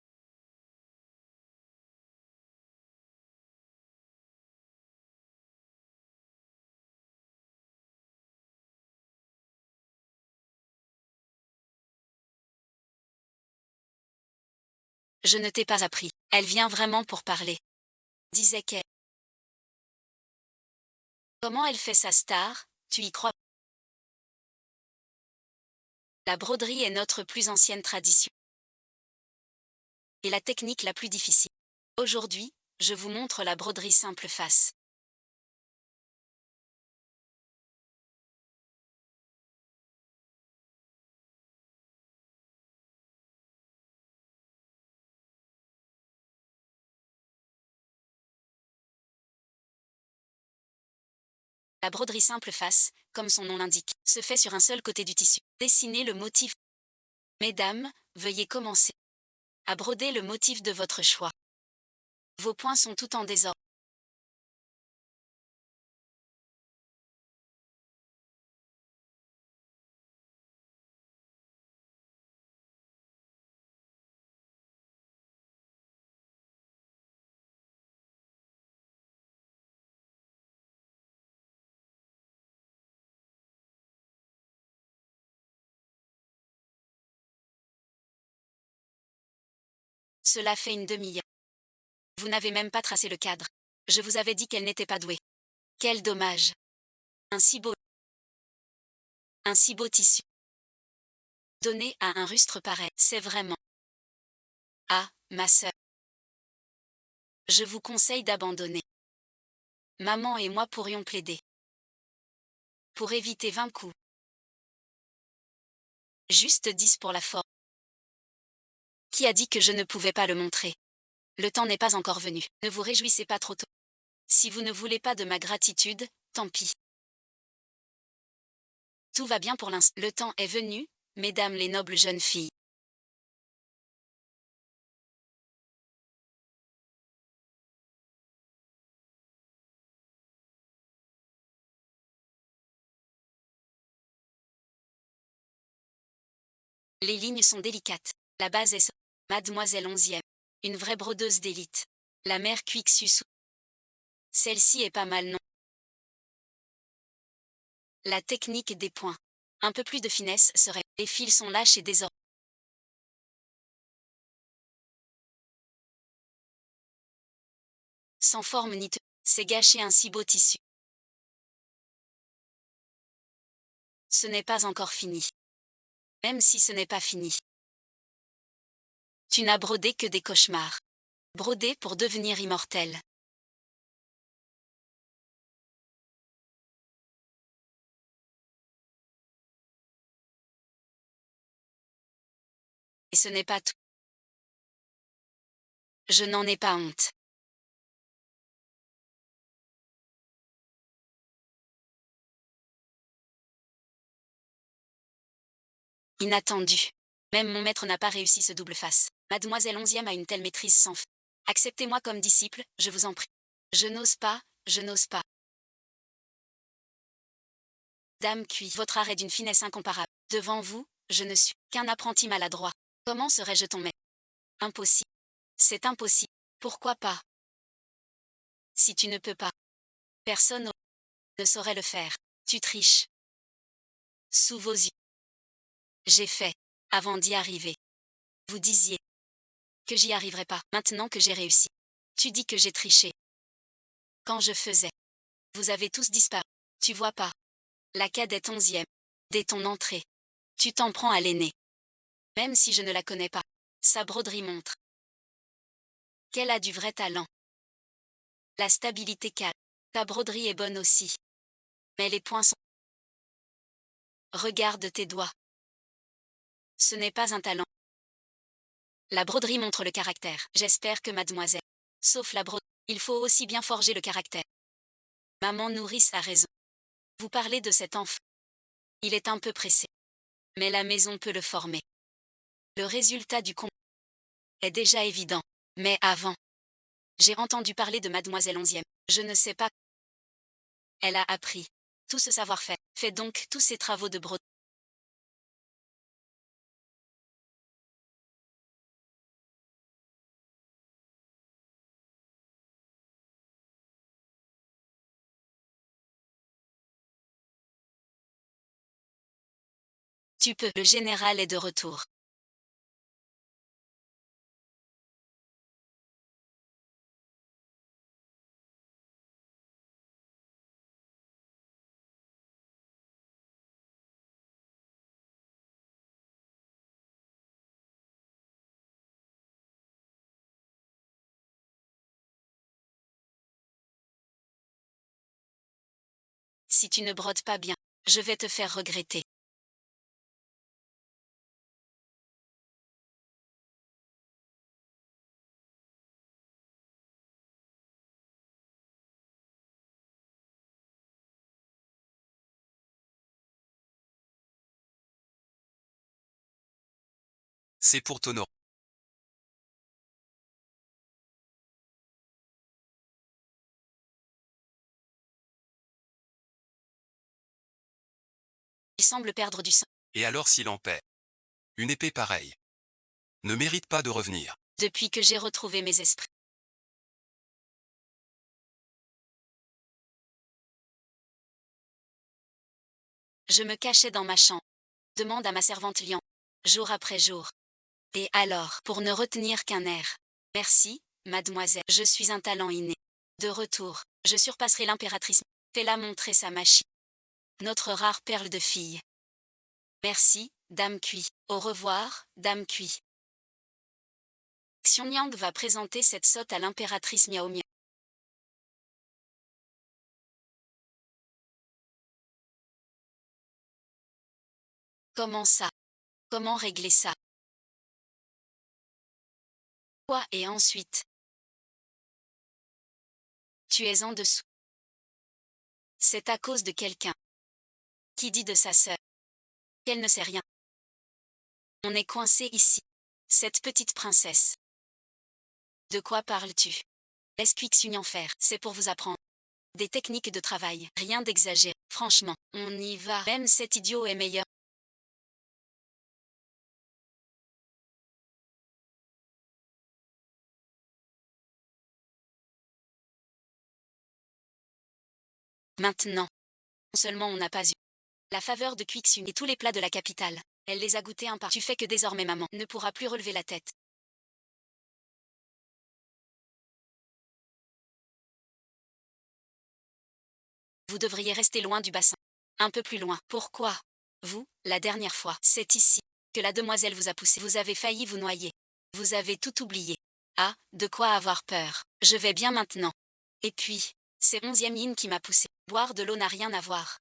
Je ne t'ai pas appris. Elle vient vraiment pour parler. Disait qu'elle. Comment elle fait sa star, tu y crois? La broderie est notre plus ancienne tradition. Et la technique la plus difficile. Aujourd'hui, je vous montre la broderie simple face. La broderie simple face, comme son nom l'indique, se fait sur un seul côté du tissu. Dessinez le motif. Mesdames, veuillez commencer à broder le motif de votre choix. Vos points sont tout en désordre. Cela fait une demi-heure. Vous n'avez même pas tracé le cadre. Je vous avais dit qu'elle n'était pas douée. Quel dommage. Un si beau tissu. Donné à un rustre pareil, c'est vraiment. Ah, ma sœur. Je vous conseille d'abandonner. Maman et moi pourrions plaider. Pour éviter 20 coups. Juste 10 pour la forme. Qui a dit que je ne pouvais pas le montrer? Le temps n'est pas encore venu. Ne vous réjouissez pas trop tôt. Si vous ne voulez pas de ma gratitude, tant pis. Tout va bien pour l'instant. Le temps est venu, mesdames les nobles jeunes filles. Les lignes sont délicates. La base est Mademoiselle 11e. Une vraie brodeuse d'élite. La mère Quixus. Celle-ci est pas mal, non? La technique des points. Un peu plus de finesse serait. Les fils sont lâches et désordonnés. Sans forme ni te. C'est gâcher un si beau tissu. Ce n'est pas encore fini. Même si ce n'est pas fini. Tu n'as brodé que des cauchemars. Brodé pour devenir immortel. Et ce n'est pas tout. Je n'en ai pas honte. Inattendu. Même mon maître n'a pas réussi ce double face. Mademoiselle 11e a une telle maîtrise sans fin. Acceptez-moi comme disciple, je vous en prie. Je n'ose pas, je n'ose pas. Dame Cui, votre art est d'une finesse incomparable. Devant vous, je ne suis qu'un apprenti maladroit. Comment serais-je ton maître? Impossible. C'est impossible. Pourquoi pas? Si tu ne peux pas, personne ne saurait le faire. Tu triches. Sous vos yeux. J'ai fait, avant d'y arriver. Vous disiez que j'y arriverais pas. Maintenant que j'ai réussi. Tu dis que j'ai triché. Quand je faisais. Vous avez tous disparu. Tu vois pas. La cadette 11e. Dès ton entrée. Tu t'en prends à l'aînée. Même si je ne la connais pas. Sa broderie montre qu'elle a du vrai talent. La stabilité calme. Ta broderie est bonne aussi. Mais les points sont. Regarde tes doigts. Ce n'est pas un talent. La broderie montre le caractère. J'espère que mademoiselle. Sauf la broderie. Il faut aussi bien forger le caractère. Maman nourrice a raison. Vous parlez de cet enfant. Il est un peu pressé. Mais la maison peut le former. Le résultat du combat est déjà évident. Mais avant. J'ai entendu parler de mademoiselle 11e. Je ne sais pas. Elle a appris tout ce savoir-faire. Fais donc tous ces travaux de breton. Tu peux. Le général est de retour. Si tu ne brodes pas bien, je vais te faire regretter. C'est pour t'honorer. Il semble perdre du sang. Et alors s'il en paie. Une épée pareille ne mérite pas de revenir. Depuis que j'ai retrouvé mes esprits. Je me cachais dans ma chambre. Demande à ma servante Lian. Jour après jour. Et alors, pour ne retenir qu'un air. Merci, mademoiselle. Je suis un talent inné. De retour, je surpasserai l'impératrice. Fais-la montrer sa machine. Notre rare perle de fille. Merci, Dame Cui. Au revoir, Dame Cui. Xionyang va présenter cette sotte à l'impératrice Miao Miao. Comment ça? Comment régler ça? Quoi et ensuite? Tu es en dessous. C'est à cause de quelqu'un. Qui dit de sa sœur qu'elle ne sait rien. On est coincé ici. Cette petite princesse. De quoi parles-tu? Laisse Quixunian faire, c'est pour vous apprendre. Des techniques de travail, rien d'exagéré. Franchement, on y va. Même cet idiot est meilleur. Maintenant. Seulement on n'a pas eu la faveur de Quixun et tous les plats de la capitale. Elle les a goûtés un par. Tu fais que désormais maman ne pourra plus relever la tête. Vous devriez rester loin du bassin. Un peu plus loin. Pourquoi? Vous, la dernière fois, c'est ici que la demoiselle vous a poussé. Vous avez failli vous noyer. Vous avez tout oublié. Ah, de quoi avoir peur. Je vais bien maintenant. Et puis, c'est 11e Yin qui m'a poussé. Boire de l'eau n'a rien à voir.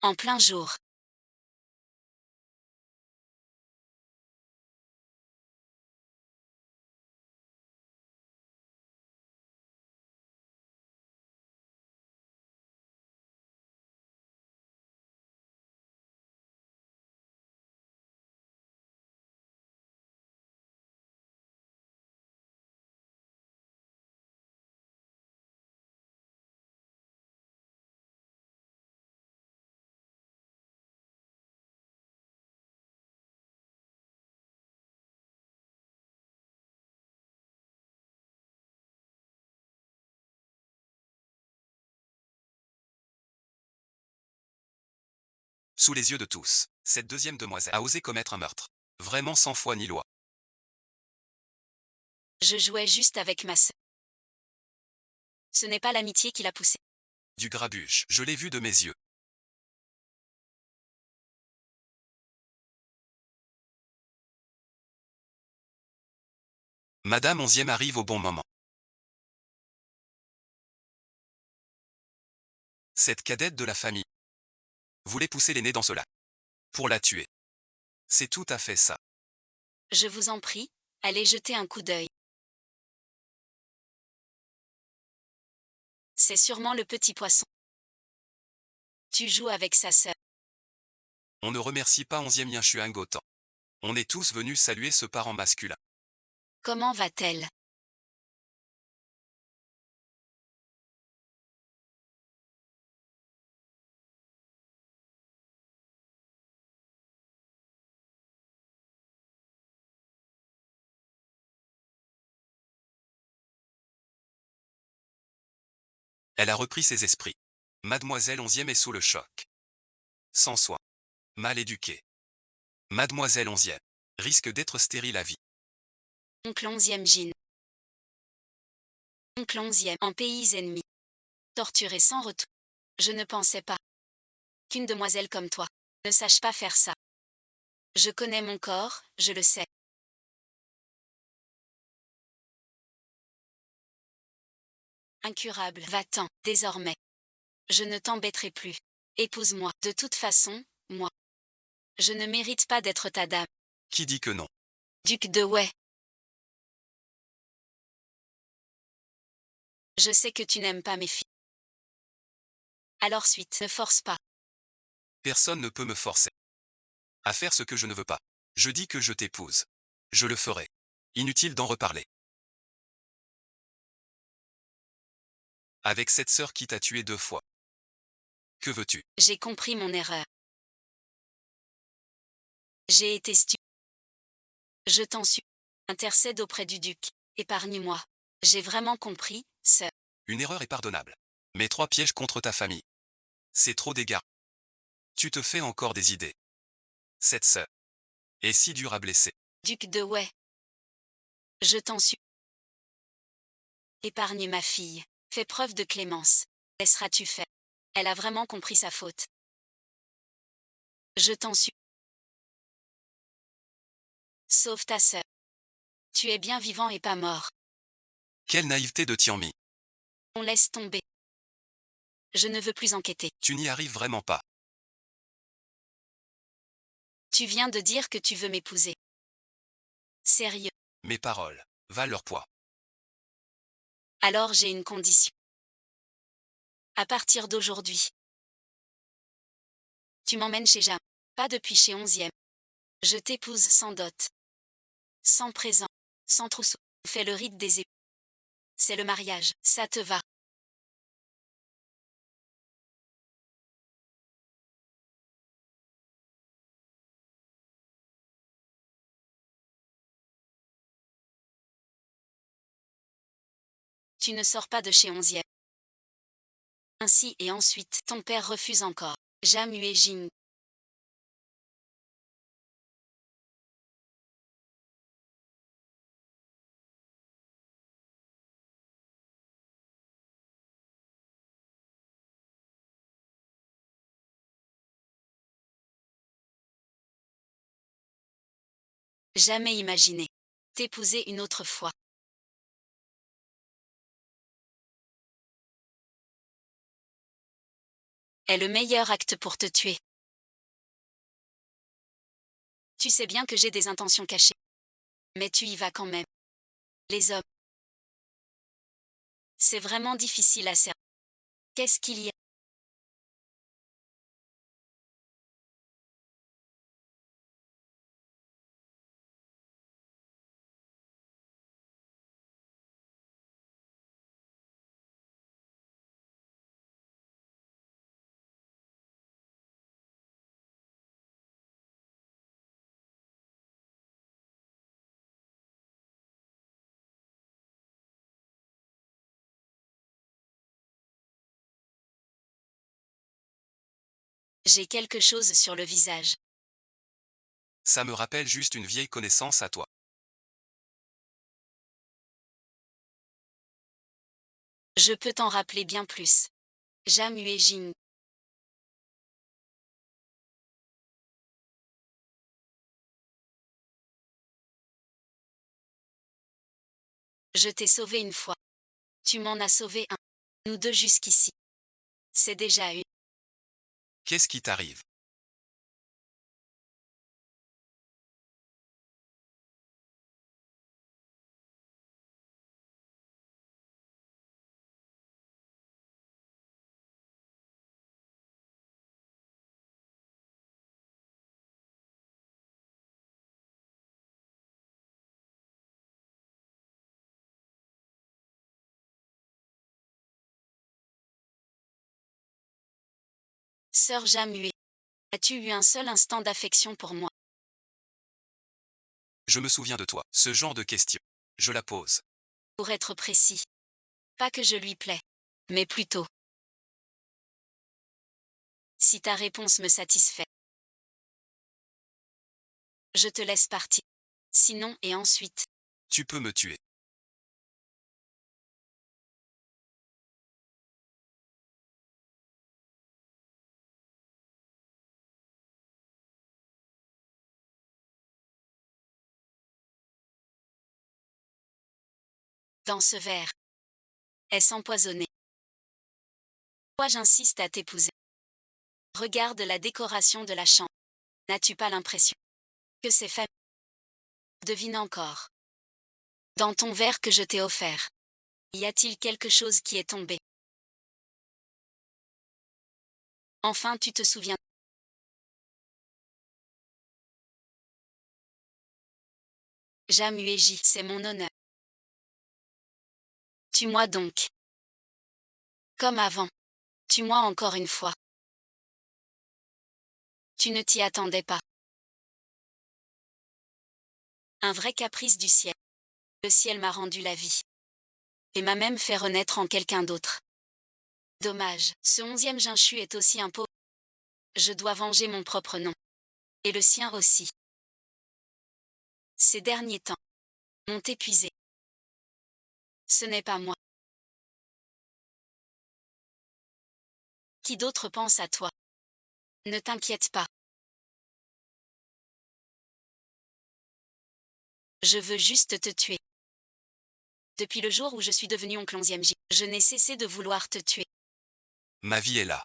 En plein jour. Sous les yeux de tous, cette deuxième demoiselle a osé commettre un meurtre. Vraiment sans foi ni loi. Je jouais juste avec ma sœur. Ce n'est pas l'amitié qui l'a poussé. Du grabuge, je l'ai vu de mes yeux. Madame 11e arrive au bon moment. Cette cadette de la famille voulait pousser l'aînée dans cela. Pour la tuer. C'est tout à fait ça. Je vous en prie, allez jeter un coup d'œil. C'est sûrement le petit poisson. Tu joues avec sa sœur. On ne remercie pas 11e Yin Shuang autant. On est tous venus saluer ce parent masculin. Comment va-t-elle? Elle a repris ses esprits. Mademoiselle Onzième est sous le choc. Sans soin. Mal éduquée. Mademoiselle Onzième risque d'être stérile à vie. Oncle Onzième Jean. Oncle Onzième en pays ennemi. Torturé sans retour. Je ne pensais pas qu'une demoiselle comme toi ne sache pas faire ça. Je connais mon corps, je le sais. Incurable, va-t'en, désormais. Je ne t'embêterai plus. Épouse-moi. De toute façon, moi. Je ne mérite pas d'être ta dame. Qui dit que non? Duc de Wei. Je sais que tu n'aimes pas mes filles. Alors suite, ne force pas. Personne ne peut me forcer à faire ce que je ne veux pas. Je dis que je t'épouse. Je le ferai. Inutile d'en reparler. Avec cette sœur qui t'a tué 2 fois. Que veux-tu? J'ai compris mon erreur. J'ai été stupide. Je t'en supplie. Intercède auprès du duc. Épargne-moi. J'ai vraiment compris, sœur. Une erreur est pardonnable. Mais 3 pièges contre ta famille. C'est trop d'égards. Tu te fais encore des idées. Cette sœur est si dure à blesser. Duc de Wei. Je t'en supplie. Épargne ma fille. Fais preuve de clémence. Laisseras-tu faire? Elle a vraiment compris sa faute. Je t'en supplie. Sauve ta sœur. Tu es bien vivant et pas mort. Quelle naïveté de Tianmi. On laisse tomber. Je ne veux plus enquêter. Tu n'y arrives vraiment pas. Tu viens de dire que tu veux m'épouser. Sérieux. Mes paroles valent leur poids. Alors j'ai une condition. À partir d'aujourd'hui, tu m'emmènes chez Jam. Pas depuis chez Onzième. Je t'épouse sans dot. Sans présent. Sans trousseau. On fait le rite des époux. C'est le mariage. Ça te va. Tu ne sors pas de chez Onzième. Ainsi et ensuite, ton père refuse encore. Jam Hue Jing. Jamais imaginé. T'épouser une autre fois. Est le meilleur acte pour te tuer. Tu sais bien que j'ai des intentions cachées. Mais tu y vas quand même. Les hommes. C'est vraiment difficile à cerner. Qu'est-ce qu'il y a? J'ai quelque chose sur le visage. Ça me rappelle juste une vieille connaissance à toi. Je peux t'en rappeler bien plus. Jam Hue Jing. Je t'ai sauvé une fois. Tu m'en as sauvé un. Nous deux jusqu'ici. C'est déjà une. Qu'est-ce qui t'arrive? Sœur Jam Hue. As-tu eu un seul instant d'affection pour moi? Je me souviens de toi. Ce genre de question. Je la pose. Pour être précis. Pas que je lui plais. mais plutôt. Si ta réponse me satisfait, je te laisse partir. Sinon, et ensuite, Tu peux me tuer. dans ce verre, est-ce empoisonné? Pourquoi j'insiste à t'épouser? Regarde la décoration de la chambre. N'as-tu pas l'impression que c'est fait? Devine encore. Dans ton verre que je t'ai offert, y a-t-il quelque chose qui est tombé? Enfin, tu te souviens? Jamuéji, c'est mon honneur. Tue-moi donc. Comme avant. Tue-moi encore une fois. Tu ne t'y attendais pas. Un vrai caprice du ciel. Le ciel m'a rendu la vie. Et m'a même fait renaître en quelqu'un d'autre. Dommage, ce 11e Jinchu est aussi un pauvre. Je dois venger mon propre nom. Et le sien aussi. Ces derniers temps m'ont épuisé. Ce n'est pas moi. Qui d'autre pense à toi? Ne t'inquiète pas. Je veux juste te tuer. Depuis le jour où je suis devenu oncle 11e J, je n'ai cessé de vouloir te tuer. Ma vie est là.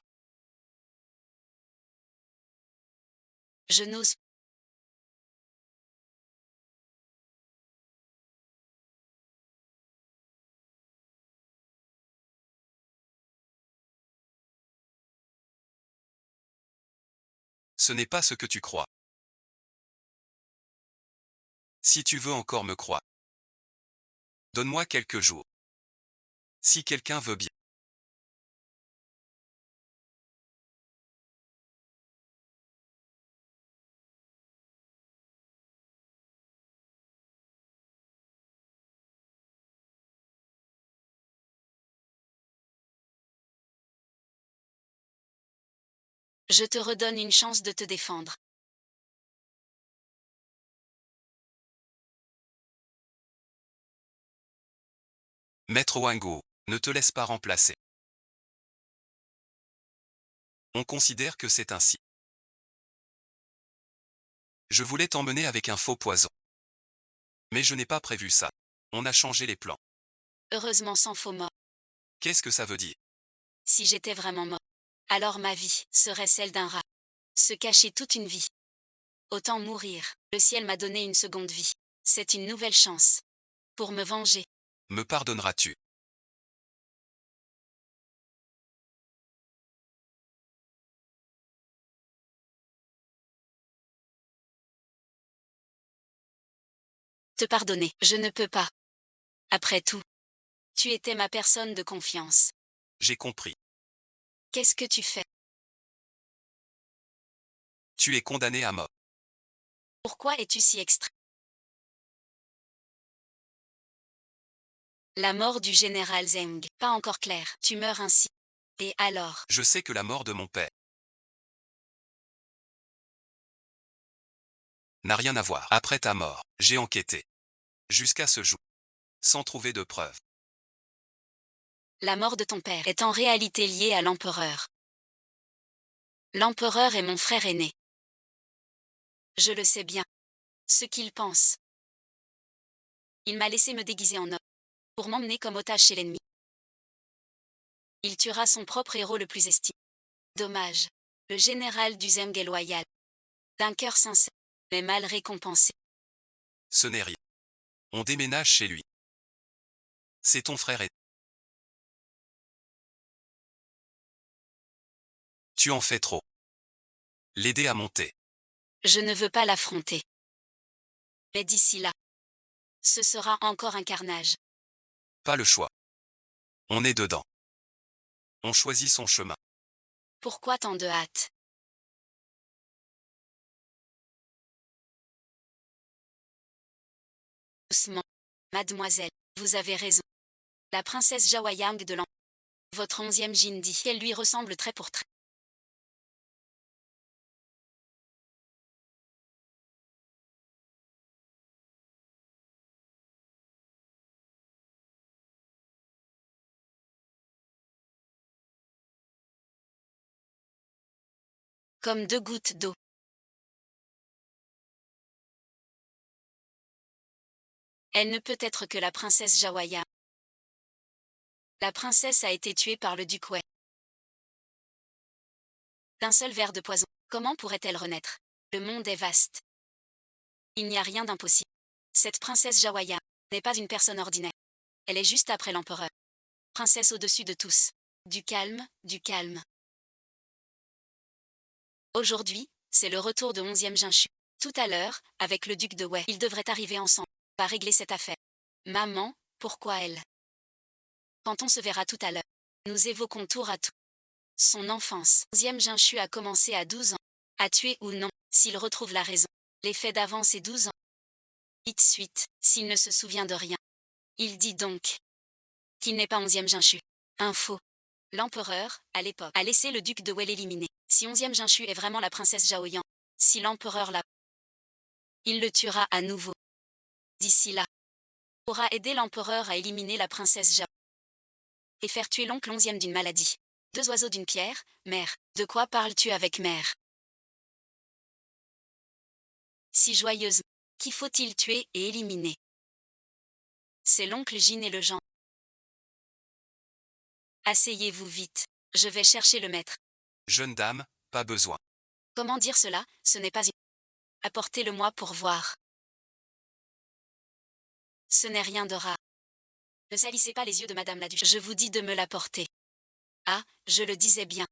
Je n'ose. Ce n'est pas ce que tu crois. Si tu veux encore me croire, donne-moi quelques jours. Si quelqu'un veut bien. Je te redonne une chance de te défendre. Maître Wango, ne te laisse pas remplacer. On considère que c'est ainsi. Je voulais t'emmener avec un faux poison. Mais je n'ai pas prévu ça. On a changé les plans. Heureusement sans faux mort. Qu'est-ce que ça veut dire? Si j'étais vraiment mort, alors ma vie serait celle d'un rat. Se cacher toute une vie. Autant mourir. Le ciel m'a donné une seconde vie. C'est une nouvelle chance. Pour me venger. Me pardonneras-tu? Te pardonner, je ne peux pas. Après tout, tu étais ma personne de confiance. J'ai compris. Qu'est-ce que tu fais? Tu es condamné à mort. Pourquoi es-tu si extrait? La mort du général Zeng, pas encore clair. Tu meurs ainsi. Et alors? Je sais que la mort de mon père n'a rien à voir. Après ta mort, j'ai enquêté. Jusqu'à ce jour. Sans trouver de preuves. La mort de ton père est en réalité liée à l'empereur. L'empereur est mon frère aîné. Je le sais bien. Ce qu'il pense. Il m'a laissé me déguiser en homme. Pour m'emmener comme otage chez l'ennemi. Il tuera son propre héros le plus estimé. Dommage. Le général du Zeng est loyal. D'un cœur sincère, mais mal récompensé. Ce n'est rien. On déménage chez lui. C'est ton frère et... Tu en fais trop. L'aider à monter. Je ne veux pas l'affronter. Mais d'ici là, ce sera encore un carnage. Pas le choix. On est dedans. On choisit son chemin. Pourquoi tant de hâte? Doucement. Mademoiselle, vous avez raison. La princesse Jawayang de l'Empire Votre 11e Jin dit qu'elle lui ressemble trait pour trait. Comme 2 gouttes d'eau. Elle ne peut être que la princesse Jawaya. La princesse a été tuée par le duc Wei. D'un seul verre de poison, comment pourrait-elle renaître? Le monde est vaste. Il n'y a rien d'impossible. Cette princesse Jawaya n'est pas une personne ordinaire. Elle est juste après l'empereur. Princesse au-dessus de tous. Du calme, du calme. Aujourd'hui, c'est le retour de 11e Jinshu. Tout à l'heure, avec le duc de Wei, ils devraient arriver ensemble, pas régler cette affaire. Maman, pourquoi elle? Quand on se verra tout à l'heure, nous évoquons tour à tour son enfance. 11e Jinshu a commencé à 12 ans. À tuer ou non, s'il retrouve la raison. Les faits d'avant ses 12 ans. Suite, s'il ne se souvient de rien. Il dit donc qu'il n'est pas 11e Jinshu. Info. L'empereur, à l'époque, a laissé le duc de Wei l'éliminer. Si 11e Jinshu est vraiment la princesse Zhaoyan, si l'empereur l'a, il le tuera à nouveau. D'ici là, il pourra aider l'empereur à éliminer la princesse Zhao et faire tuer l'oncle 11e d'une maladie. 2 oiseaux d'une pierre, mère. De quoi parles-tu avec mère? Si joyeuse. Qui faut-il tuer et éliminer? C'est l'oncle Jin et le Jean. Asseyez-vous vite. Je vais chercher le maître. Jeune dame, pas besoin. Comment dire cela? Ce n'est pas une... Apportez-le-moi pour voir. Ce n'est rien de rare. Ne salissez pas les yeux de Madame la Duchesse. Je vous dis de me l'apporter. Ah, je le disais bien.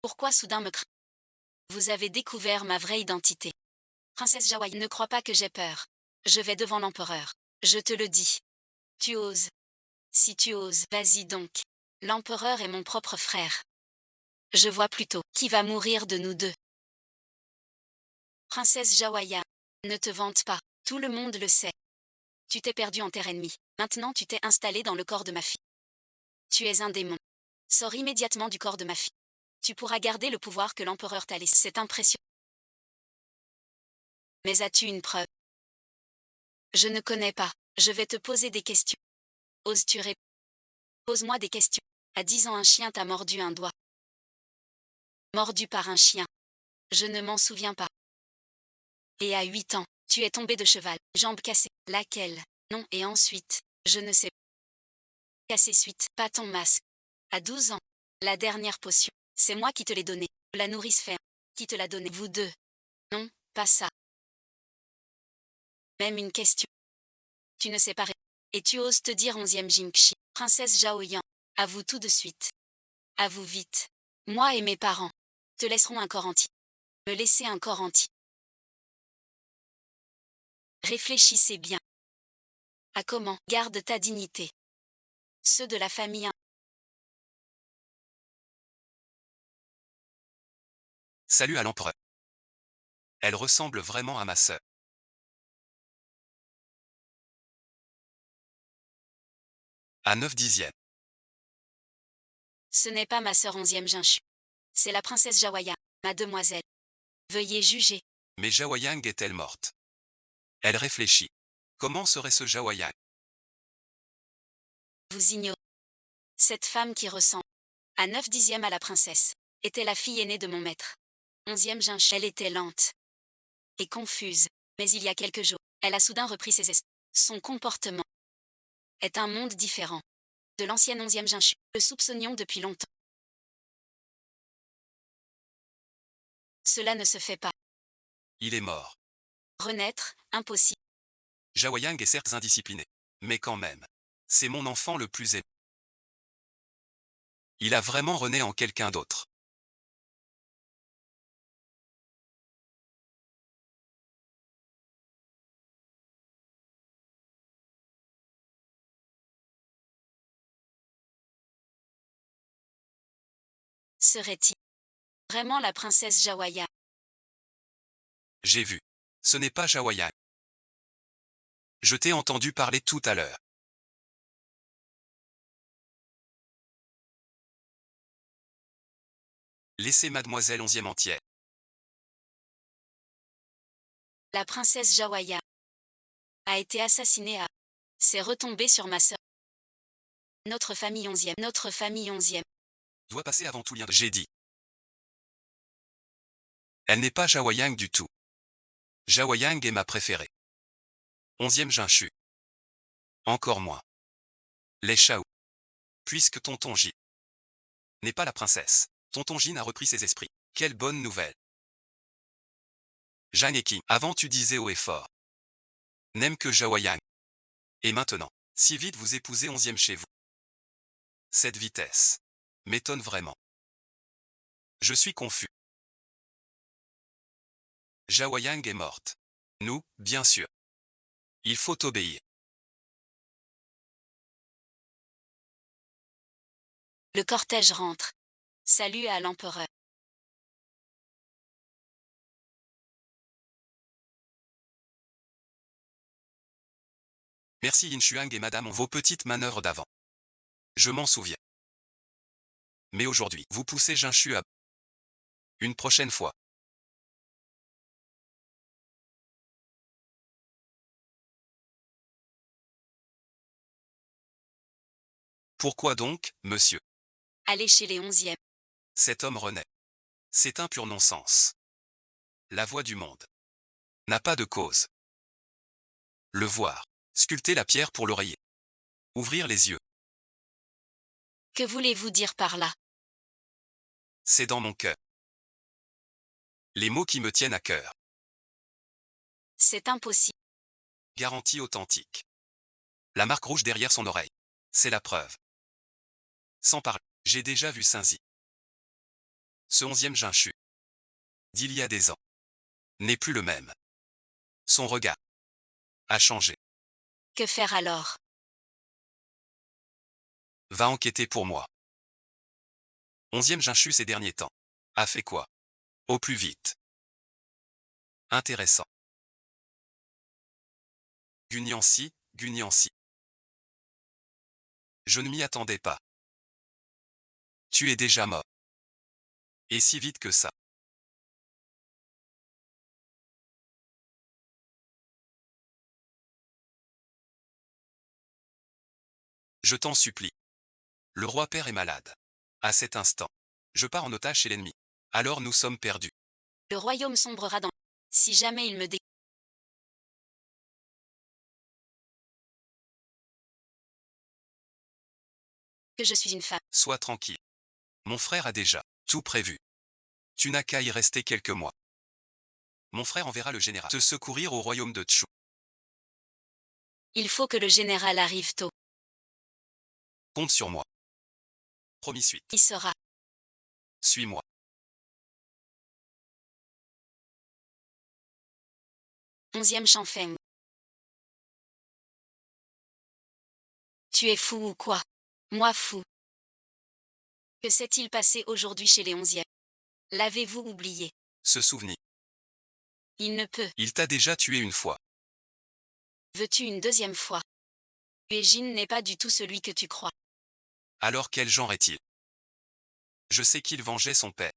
Pourquoi soudain me craint? Vous avez découvert ma vraie identité. Princesse Jawai, ne crois pas que j'ai peur. Je vais devant l'empereur. Je te le dis. Tu oses. Si tu oses, vas-y donc. L'empereur est mon propre frère. Je vois plutôt qui va mourir de nous deux. Princesse Jawaya, ne te vante pas. Tout le monde le sait. Tu t'es perdu en terre ennemie. Maintenant tu t'es installé dans le corps de ma fille. Tu es un démon. Sors immédiatement du corps de ma fille. Tu pourras garder le pouvoir que l'empereur t'a laissé. C'est impressionnant. Mais as-tu une preuve? Je ne connais pas. Je vais te poser des questions. Oses-tu répondre? Pose-moi des questions. À 10 ans, un chien t'a mordu un doigt. Mordu par un chien. Je ne m'en souviens pas. Et à 8 ans, tu es tombé de cheval, jambe cassée. Laquelle? Non, et ensuite, je ne sais pas. Cassé suite, pas ton masque. À 12 ans, la dernière potion. C'est moi qui te l'ai donnée. La nourrice ferme. Qui te l'a donnée? Vous deux. Non, pas ça. Même une question. Tu ne sais pas répondre. Et tu oses te dire 11e Jingxi. Princesse Zhaoyan. À vous tout de suite. À vous vite. Moi et mes parents. Te laisseront un corps entier. Me laisser un corps entier. Réfléchissez bien. À comment? Garde ta dignité. Ceux de la famille. Salut à l'empereur. Elle ressemble vraiment à ma sœur. À 9/10. Ce n'est pas ma sœur 11e Jinshu. C'est la princesse Jawaya, mademoiselle. Veuillez juger. Mais Jaoyang est-elle morte? Elle réfléchit. Comment serait ce Jaoyang? Vous ignorez. Cette femme qui ressemble à 9/10 à la princesse était la fille aînée de mon maître. 11e Jinshu. Elle était lente et confuse. Mais il y a quelques jours, elle a soudain repris ses esprits. Son comportement est un monde différent de l'ancienne 11e Jinshu. Le soupçonnions depuis longtemps. Cela ne se fait pas. Il est mort. Renaître, impossible. Jaoyang est certes indiscipliné. Mais quand même. C'est mon enfant le plus aimé. Il a vraiment rené en quelqu'un d'autre. Serait-il vraiment la princesse Jawaya? J'ai vu. Ce n'est pas Zhao Yang. Je t'ai entendu parler tout à l'heure. Laissez mademoiselle 11e entière. La princesse Jawaya a été assassinée à... C'est retombé sur ma sœur. Notre famille 11e. Notre famille 11e. Doit passer avant tout lien. J'ai dit. Elle n'est pas Zhao Yang du tout. Zhao Yang est ma préférée. 11e Jinshu. Encore moins. Les Shao. Puisque tonton J n'est pas la princesse. Tonton Jin a repris ses esprits. Quelle bonne nouvelle. Jeanne et qui, avant tu disais haut et fort, n'aime que Zhao Yang. Et maintenant, si vite vous épousez 11e chez vous. Cette vitesse m'étonne vraiment. Je suis confus. Zhao Yang est morte. Nous, bien sûr. Il faut obéir. Le cortège rentre. Salut à l'empereur. Merci Yin Shuang et madame vos petites manœuvres d'avant. Je m'en souviens. Mais aujourd'hui, vous poussez Jinshu à... Une prochaine fois. Pourquoi donc, monsieur? Allez chez les 11e. Cet homme renaît. C'est un pur non-sens. La voix du monde n'a pas de cause. Le voir. Sculpter la pierre pour l'oreiller. Ouvrir les yeux. Que voulez-vous dire par là? C'est dans mon cœur. Les mots qui me tiennent à cœur. C'est impossible. Garantie authentique. La marque rouge derrière son oreille. C'est la preuve. Sans parler, j'ai déjà vu Saint-Zi. Ce 11e Jinshu, d'il y a des ans, n'est plus le même. Son regard a changé. Que faire alors? Va enquêter pour moi. 11e Jinshu ces derniers temps. A fait quoi? Au plus vite. Intéressant. Gunyansi, Gunyansi. Je ne m'y attendais pas. Tu es déjà mort. Et si vite que ça. Je t'en supplie. Le roi père est malade. À cet instant, je pars en otage chez l'ennemi. Alors nous sommes perdus. Le royaume sombrera dans... Si jamais il me dé... Que je suis une femme. Sois tranquille. Mon frère a déjà tout prévu. Tu n'as qu'à y rester quelques mois. Mon frère enverra le général te secourir au royaume de Tchou. Il faut que le général arrive tôt. Compte sur moi. Promis suite. Il sera. Suis-moi. 11e Chanfeng. Tu es fou ou quoi? Moi fou. Que s'est-il passé aujourd'hui chez les 11e? L'avez-vous oublié? Se souvenir. Il ne peut. Il t'a déjà tué une fois. Veux-tu une deuxième fois? Jin n'est pas du tout celui que tu crois. Alors quel genre est-il? Je sais qu'il vengeait son père.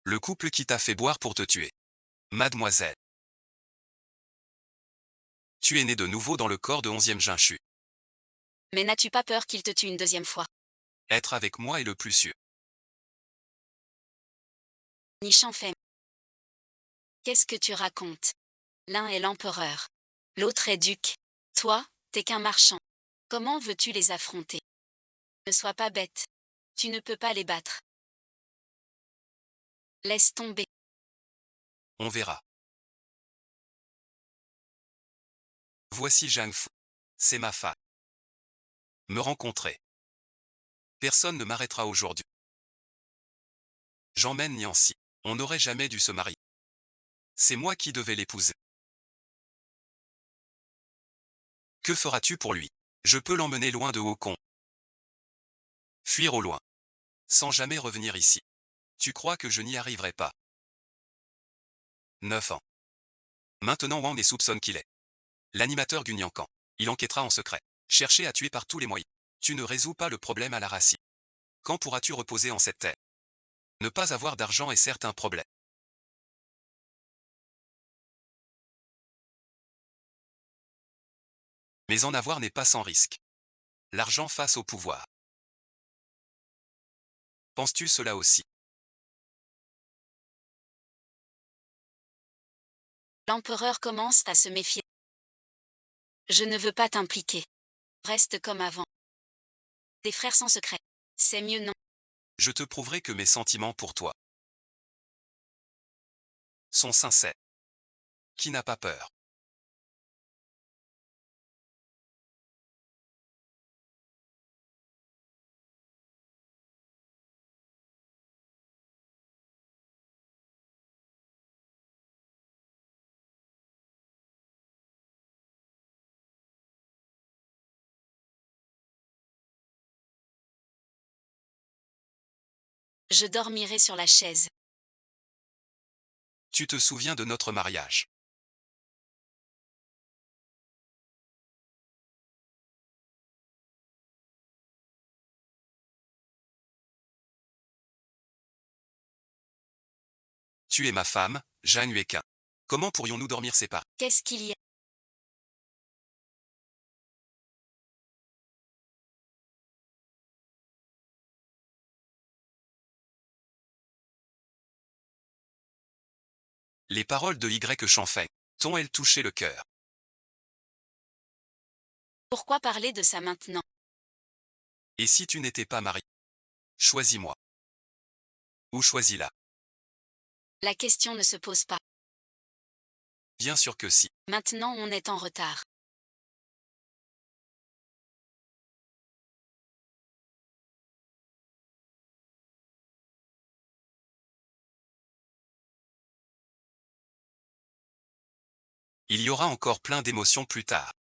Le couple qui t'a fait boire pour te tuer. Mademoiselle. Tu es né de nouveau dans le corps de 11e Jinshu. Mais n'as-tu pas peur qu'il te tue une deuxième fois? Être avec moi est le plus sûr. Ni Chanfeng. Qu'est-ce que tu racontes? L'un est l'empereur. L'autre est duc. Toi, t'es qu'un marchand. Comment veux-tu les affronter? Ne sois pas bête. Tu ne peux pas les battre. Laisse tomber. On verra. Voici Zhang Fu. C'est ma femme. Me rencontrer. Personne ne m'arrêtera aujourd'hui. J'emmène Niancy. On n'aurait jamais dû se marier. C'est moi qui devais l'épouser. Que feras-tu pour lui? Je peux l'emmener loin de Hokon. Fuir au loin. Sans jamais revenir ici. Tu crois que je n'y arriverai pas? 9 ans. Maintenant Wang est soupçonne qu'il est l'animateur Gunyankan. Il enquêtera en secret. Chercher à tuer par tous les moyens. Tu ne résous pas le problème à la racine. Quand pourras-tu reposer en cette terre? Ne pas avoir d'argent est certes un problème. Mais en avoir n'est pas sans risque. L'argent face au pouvoir. Penses-tu cela aussi? L'empereur commence à se méfier. Je ne veux pas t'impliquer. Reste comme avant. Des frères sans secret. C'est mieux non. Je te prouverai que mes sentiments pour toi sont sincères. Qui n'a pas peur? Je dormirai sur la chaise. Tu te souviens de notre mariage? Tu es ma femme, Jeanne Huequin. Comment pourrions-nous dormir séparés? Qu'est-ce qu'il y a? Les paroles de Y. Chanfeng t'ont-elles touché le cœur? Pourquoi parler de ça maintenant? Et si tu n'étais pas marié? Choisis-moi. Ou choisis-la. La question ne se pose pas. Bien sûr que si. Maintenant on est en retard. Il y aura encore plein d'émotions plus tard.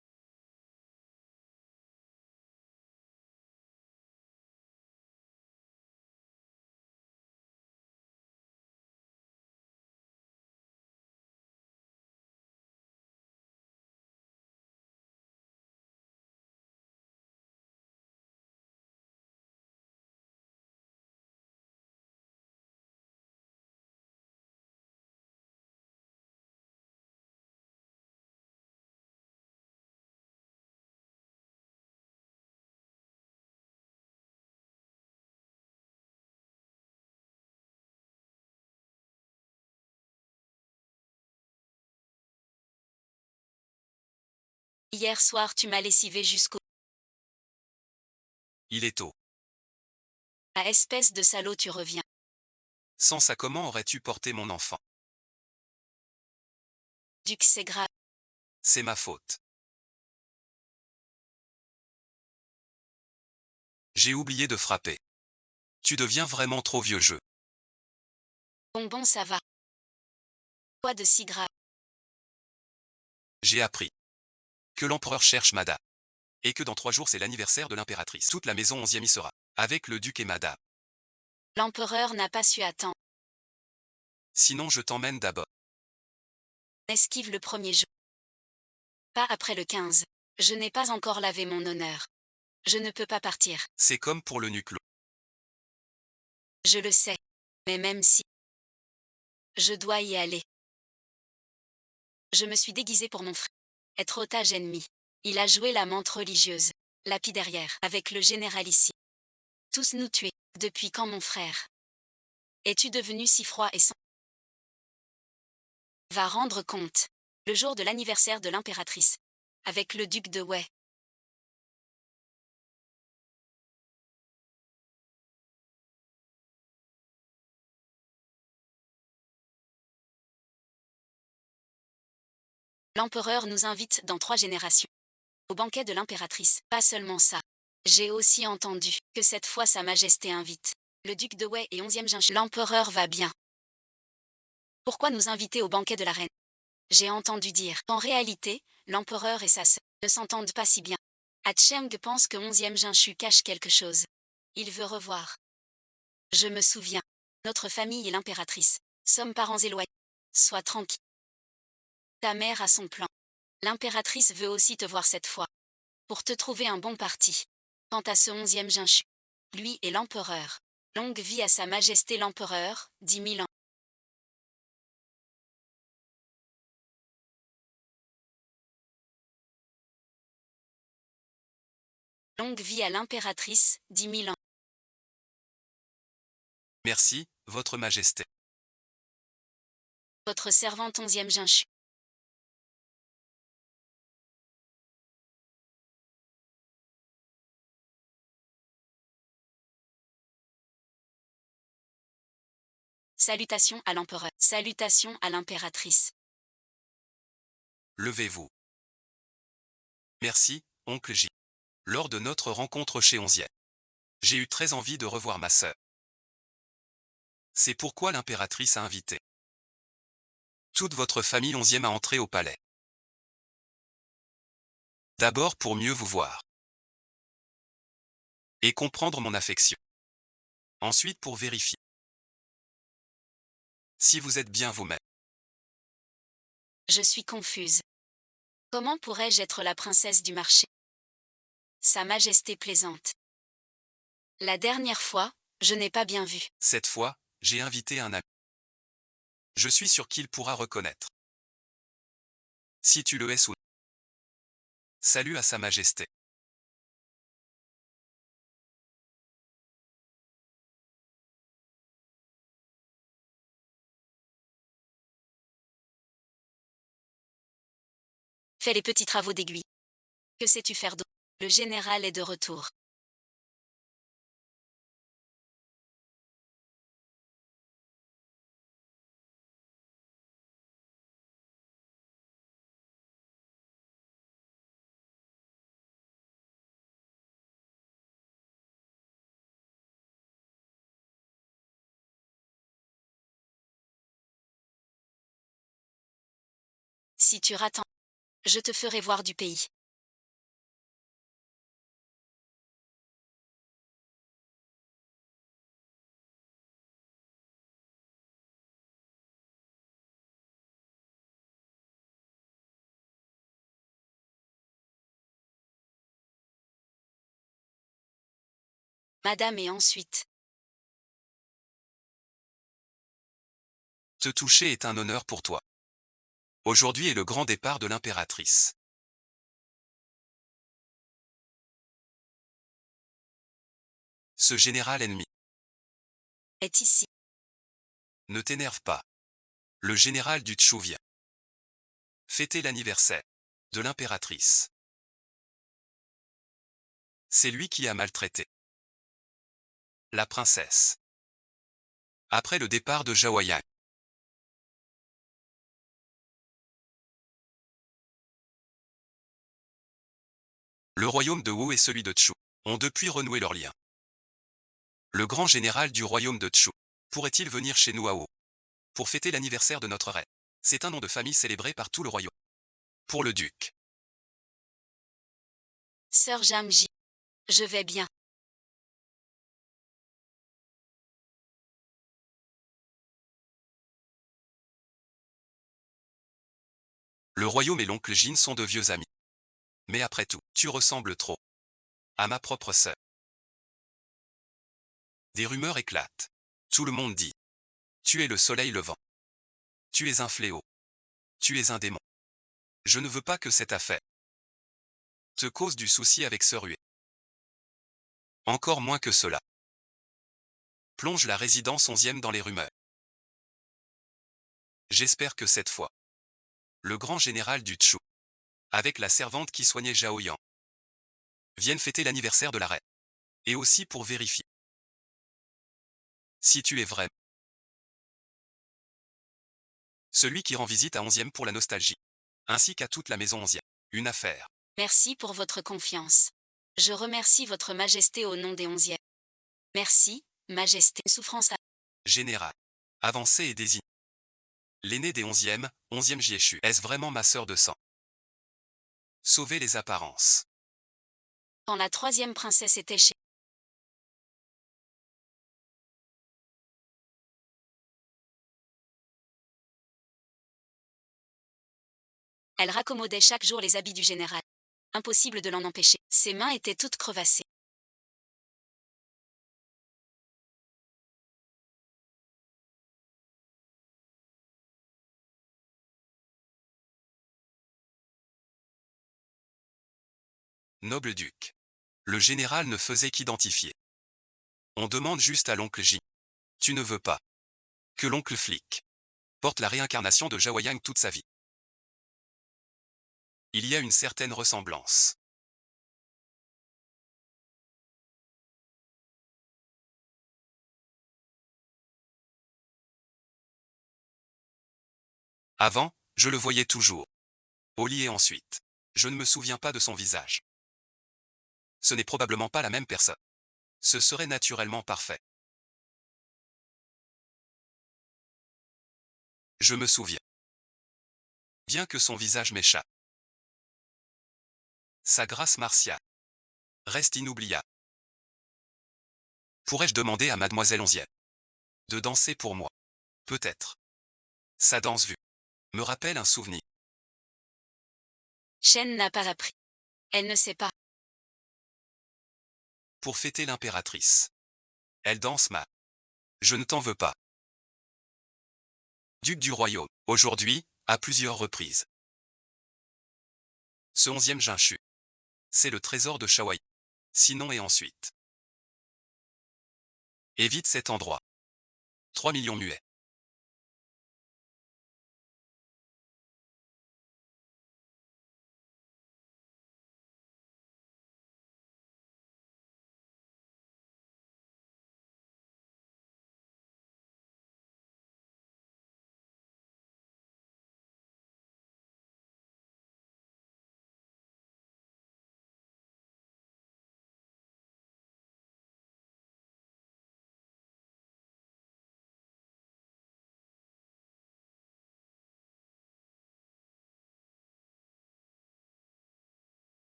Hier soir tu m'as lessivé jusqu'au... Il est tôt. Ah espèce de salaud tu reviens. Sans ça comment aurais-tu porté mon enfant? Duc c'est grave. C'est ma faute. J'ai oublié de frapper. Tu deviens vraiment trop vieux jeu. Bon ça va. Quoi de si grave? J'ai appris que l'empereur cherche Madame. Et que dans 3 jours c'est l'anniversaire de l'impératrice. Toute la maison 11e y sera. Avec le duc et Madame. L'empereur n'a pas su attendre. Sinon je t'emmène d'abord. Esquive le premier jour. Pas après le 15. Je n'ai pas encore lavé mon honneur. Je ne peux pas partir. C'est comme pour le nucléo. Je le sais. Mais même si... Je dois y aller. Je me suis déguisée pour mon frère. Être otage ennemi. Il a joué la menthe religieuse. Lapidaire. Avec le général ici. Tous nous tuer. Depuis quand mon frère? Es-tu devenu si froid et sans... Va rendre compte. Le jour de l'anniversaire de l'impératrice. Avec le duc de Wei. L'empereur nous invite dans 3 générations. Au banquet de l'impératrice. Pas seulement ça. J'ai aussi entendu que cette fois Sa Majesté invite le duc de Wei et 11e Jinchi. L'empereur va bien. Pourquoi nous inviter au banquet de la reine? J'ai entendu dire qu'en réalité, l'empereur et sa sœur ne s'entendent pas si bien. Cheng pense que 11e Jinchu cache quelque chose. Il veut revoir. Je me souviens. Notre famille et l'impératrice sommes parents éloignés. Sois tranquille. Ta mère a son plan. L'impératrice veut aussi te voir cette fois. Pour te trouver un bon parti. Quant à ce 11e Jinchu, lui est l'empereur. Longue vie à sa majesté l'empereur, 10 000 ans. Longue vie à l'impératrice, 10 000 ans. Merci, Votre Majesté. Votre servante 11e Jinchu. Salutations à l'empereur. Salutations à l'impératrice. Levez-vous. Merci, oncle J. Lors de notre rencontre chez Onzième, j'ai eu très envie de revoir ma sœur. C'est pourquoi l'impératrice a invité toute votre famille 11e à entrer au palais. D'abord pour mieux vous voir et comprendre mon affection. Ensuite pour vérifier si vous êtes bien vous-même. Je suis confuse. Comment pourrais-je être la princesse du marché? Sa Majesté plaisante. La dernière fois, je n'ai pas bien vu. Cette fois, j'ai invité un ami. Je suis sûr qu'il pourra reconnaître si tu le es ou non. Salut à Sa Majesté. Fais les petits travaux d'aiguille. Que sais-tu faire d'autre? Le général est de retour. Si tu rates, je te ferai voir du pays. Madame et ensuite. Te toucher est un honneur pour toi. Aujourd'hui est le grand départ de l'impératrice. Ce général ennemi. Est ici. Ne t'énerve pas. Le général du Tchou vient fêter l'anniversaire de l'impératrice. C'est lui qui a maltraité la princesse. Après le départ de Zhao Yang. Le royaume de Wu et celui de Tchou ont depuis renoué leurs liens. Le grand général du royaume de Tchou pourrait-il venir chez nous à Wu pour fêter l'anniversaire de notre reine? C'est un nom de famille célébré par tout le royaume. Pour le duc. Sœur Jamji. Je vais bien. Le royaume et l'oncle Jin sont de vieux amis. Mais après tout, tu ressembles trop à ma propre sœur. Des rumeurs éclatent. Tout le monde dit. Tu es le soleil levant. Tu es un fléau. Tu es un démon. Je ne veux pas que cette affaire te cause du souci avec Sœur Huet. Encore moins que cela. Plonge la résidence 11e dans les rumeurs. J'espère que cette fois, le grand général du Tchou, avec la servante qui soignait Zhao Yang, viennent fêter l'anniversaire de la reine. Et aussi pour vérifier si tu es vrai. Celui qui rend visite à 11e pour la nostalgie. Ainsi qu'à toute la maison 11e. Une affaire. Merci pour votre confiance. Je remercie votre Majesté au nom des 11e. Merci, Majesté. Souffrance à... Général. Avancé et désigné. L'aîné des 11e, 11e Jieshu. Est-ce vraiment ma sœur de sang? Sauver les apparences. Quand la 3e princesse était chez... Elle raccommodait chaque jour les habits du général. Impossible de l'en empêcher. Ses mains étaient toutes crevassées. Noble duc. Le général ne faisait qu'identifier. On demande juste à l'oncle J. Tu ne veux pas que l'oncle flic porte la réincarnation de Zhao Yang toute sa vie. Il y a une certaine ressemblance. Avant, je le voyais toujours. Au lit et ensuite. Je ne me souviens pas de son visage. Ce n'est probablement pas la même personne. Ce serait naturellement parfait. Je me souviens. Bien que son visage m'échappe. Sa grâce martiale reste inoubliable. Pourrais-je demander à Mademoiselle Onzième de danser pour moi? Peut-être. Sa danse vue me rappelle un souvenir. Shen n'a pas appris. Elle ne sait pas. Pour fêter l'impératrice. Elle danse mal. Je ne t'en veux pas. Duc du royaume. Aujourd'hui, à plusieurs reprises. Ce 11e Jinshu. C'est le trésor de Shawai. Sinon et ensuite. Évite cet endroit. 3 millions muets.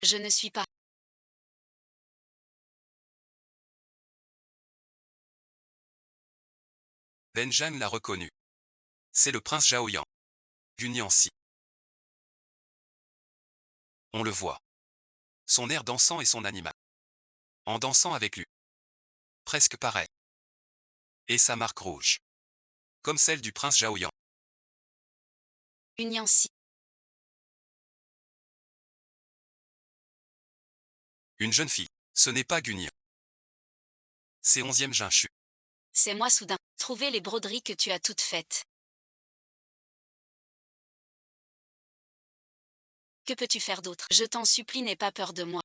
Je ne suis pas. Benjan l'a reconnu. C'est le prince Zhaoyan. Gunyansi. On le voit. Son air dansant et son animal. En dansant avec lui. Presque pareil. Et sa marque rouge. Comme celle du prince Zhaoyan. Unyansi. Une jeune fille. Ce n'est pas Gunyan. C'est 11e Jinshu. C'est moi soudain. Trouver les broderies que tu as toutes faites. Que peux-tu faire d'autre? Je t'en supplie, n'aie pas peur de moi.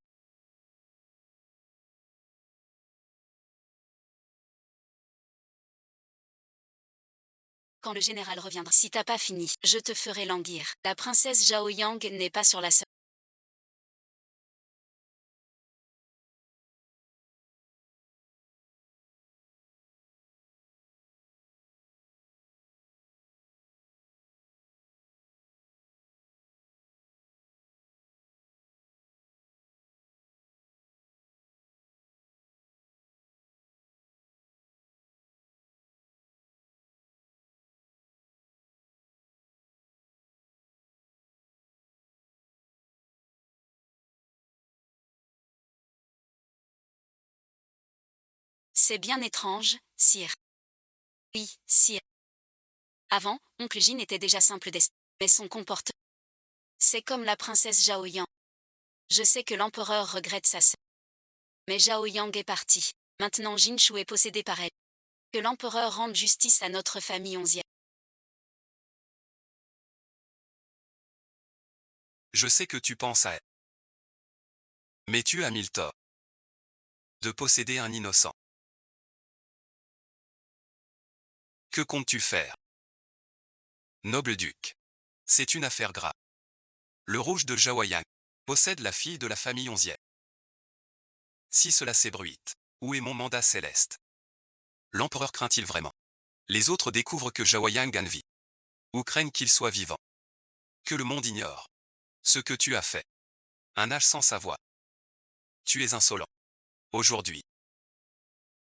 Quand le général reviendra, si t'as pas fini, je te ferai languir. La princesse Zhao Yang n'est pas sur la seule. C'est bien étrange, sire. Oui, sire. Avant, oncle Jin était déjà simple d'esprit, mais son comportement. C'est comme la princesse Zhao Yang. Je sais que l'empereur regrette sa sœur. Mais Zhao Yang est partie. Maintenant Jinshu est possédé par elle. Que l'empereur rende justice à notre famille 11e. Je sais que tu penses à elle. Mais tu as mille torts. De posséder un innocent. Que comptes-tu faire? Noble duc. C'est une affaire grave. Le rouge de Zhaoyang possède la fille de la famille 11e. Si cela s'ébruite, où est mon mandat céleste? L'empereur craint-il vraiment? Les autres découvrent que Zhaoyang gagne vie. Ou craignent qu'il soit vivant. Que le monde ignore. Ce que tu as fait. Un âge sans savoir. Tu es insolent. Aujourd'hui.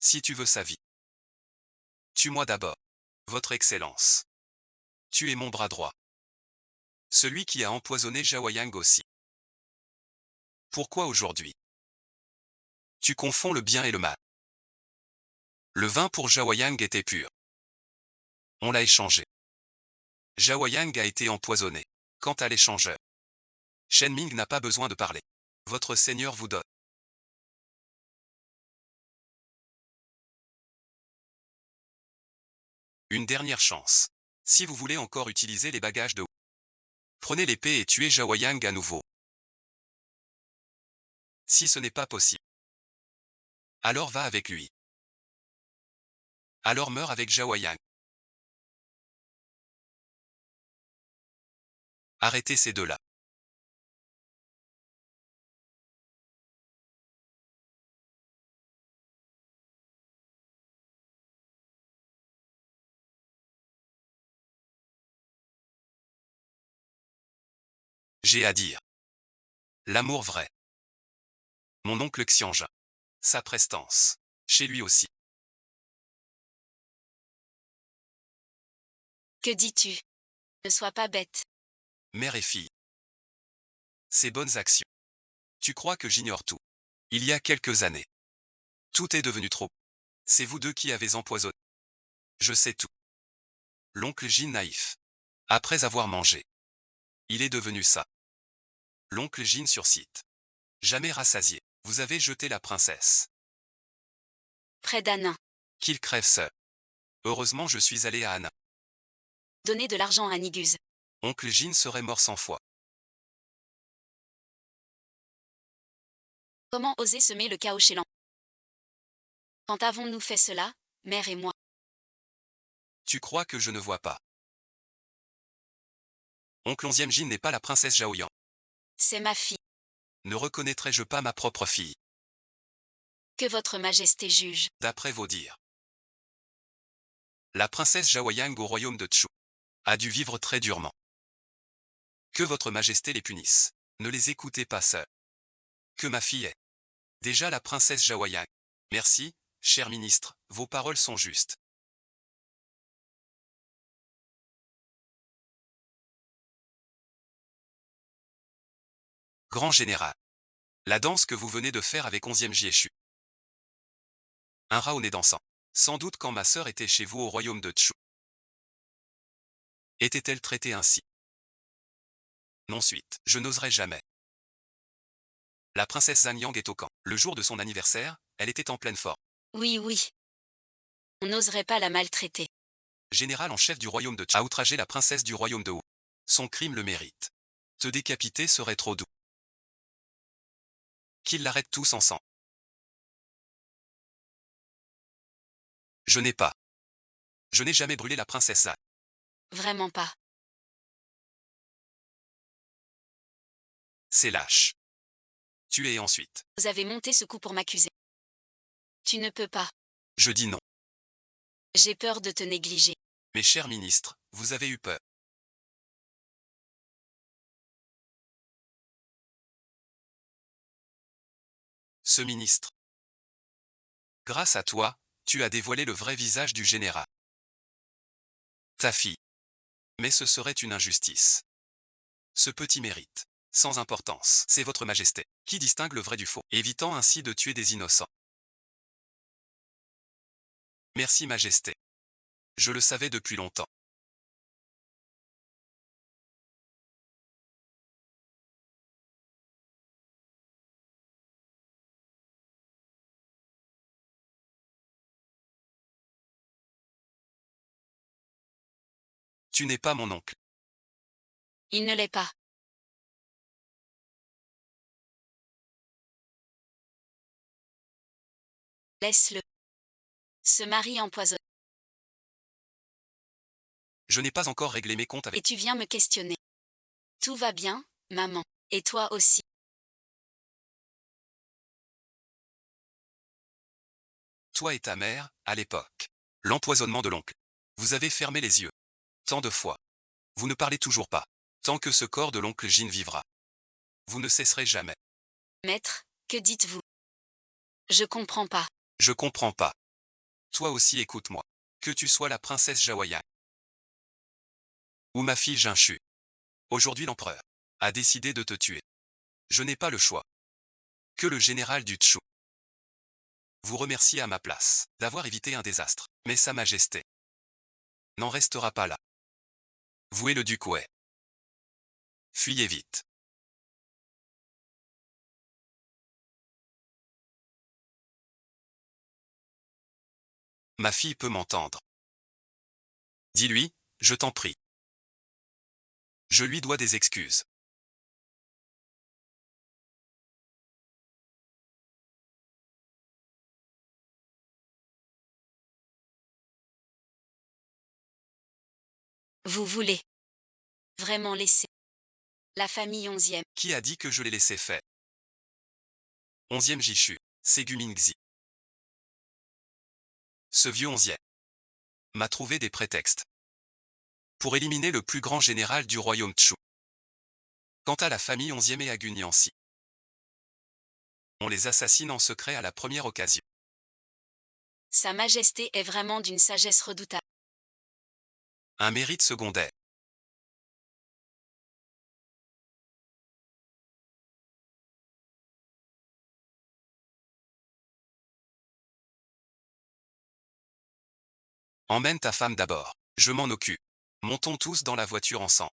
Si tu veux sa vie. Tue-moi d'abord. Votre Excellence. Tu es mon bras droit. Celui qui a empoisonné Zhaoyang aussi. Pourquoi aujourd'hui? Tu confonds le bien et le mal. Le vin pour Zhaoyang était pur. On l'a échangé. Zhaoyang a été empoisonné. Quant à l'échangeur, Shen Ming n'a pas besoin de parler. Votre seigneur vous donne. Une dernière chance. Si vous voulez encore utiliser les bagages de Wu, prenez l'épée et tuez Zhaoyang à nouveau. Si ce n'est pas possible, alors va avec lui. Alors meurs avec Zhaoyang. Arrêtez ces deux-là. J'ai à dire. L'amour vrai. Mon oncle Xianjin. Sa prestance. Chez lui aussi. Que dis-tu? Ne sois pas bête. Mère et fille. Ces bonnes actions. Tu crois que j'ignore tout? Il y a quelques années. Tout est devenu trop. C'est vous deux qui avez empoisonné. Je sais tout. L'oncle Jin naïf. Après avoir mangé. Il est devenu ça. L'oncle Jin sur site. Jamais rassasié. Vous avez jeté la princesse. Près d'Anna. Qu'il crève seul. Heureusement je suis allé à Anna. Donner de l'argent à Niguz. Oncle Jin serait mort 100 fois. Comment oser semer le chaos chez l'an? Quand avons-nous fait cela, mère et moi? Tu crois que je ne vois pas? Oncle 11e Jin n'est pas la princesse Zhaoyan. C'est ma fille. Ne reconnaîtrais-je pas ma propre fille? Que votre majesté juge. D'après vos dires. La princesse Zhaoyang au royaume de Chu a dû vivre très durement. Que votre majesté les punisse. Ne les écoutez pas seuls. Que ma fille est déjà la princesse Zhaoyang. Merci, cher ministre, vos paroles sont justes. Grand général. La danse que vous venez de faire avec 11e Jieshu. Un rat au nez dansant. Sans doute quand ma sœur était chez vous au royaume de Chu. Était-elle traitée ainsi? Non suite, je n'oserais jamais. La princesse Zhang Yang est au camp. Le jour de son anniversaire, elle était en pleine forme. Oui, oui. On n'oserait pas la maltraiter. Général en chef du royaume de Chu a outragé la princesse du royaume de Wu. Son crime le mérite. Te décapiter serait trop doux. Qu'ils l'arrêtent tous ensemble. Je n'ai pas. Je n'ai jamais brûlé la princesse Zhang. Vraiment pas. C'est lâche. Tuez ensuite. Vous avez monté ce coup pour m'accuser. Tu ne peux pas. Je dis non. J'ai peur de te négliger. Mes chers ministres, vous avez eu peur. Ce ministre. Grâce à toi, tu as dévoilé le vrai visage du général. Ta fille. Mais ce serait une injustice. Ce petit mérite. Sans importance, c'est votre majesté, qui distingue le vrai du faux, évitant ainsi de tuer des innocents. Merci Majesté. Je le savais depuis longtemps. Tu n'es pas mon oncle. Il ne l'est pas. Laisse-le. Ce mari empoisonne. Je n'ai pas encore réglé mes comptes avec... Et tu viens me questionner. Tout va bien, maman. Et toi aussi. Toi et ta mère, à l'époque. L'empoisonnement de l'oncle. Vous avez fermé les yeux. Tant de fois. Vous ne parlez toujours pas. Tant que ce corps de l'oncle Jean vivra. Vous ne cesserez jamais. Maître, que dites-vous? Je comprends pas. Je comprends pas. Toi aussi écoute-moi. Que tu sois la princesse Jawaya. Ou ma fille Jinchu. Aujourd'hui l'empereur a décidé de te tuer. Je n'ai pas le choix. Que le général du Tchou vous remercie à ma place d'avoir évité un désastre. Mais Sa Majesté n'en restera pas là. Vous et le duc Wei. Fuyez vite. Ma fille peut m'entendre. Dis-lui, je t'en prie. Je lui dois des excuses. Vous voulez vraiment laisser la famille 11e. Qui a dit que je l'ai laissé faire? 11e Jishu, Segu Mingzi. Ce vieux 11e m'a trouvé des prétextes pour éliminer le plus grand général du royaume Tchou. Quant à la famille 11e et à Gunyansi, on les assassine en secret à la première occasion. Sa Majesté est vraiment d'une sagesse redoutable. Un mérite secondaire. Emmène ta femme d'abord. Je m'en occupe. Montons tous dans la voiture ensemble.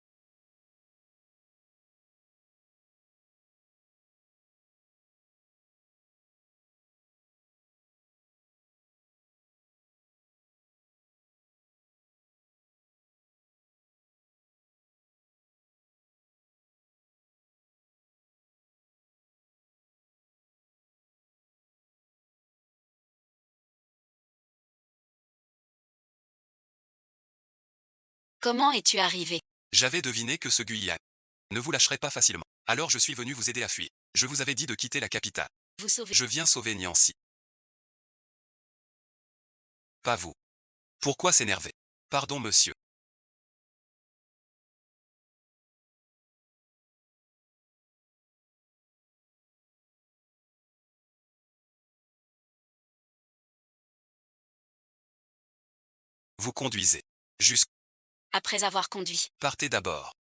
Comment es-tu arrivé? J'avais deviné que ce Guyane ne vous lâcherait pas facilement. Alors je suis venu vous aider à fuir. Je vous avais dit de quitter la capitale. Vous sauvez. Je viens sauver Niancy. Pas vous. Pourquoi s'énerver? Pardon monsieur. Vous conduisez. Jusqu'à... Après avoir conduit. Partez d'abord.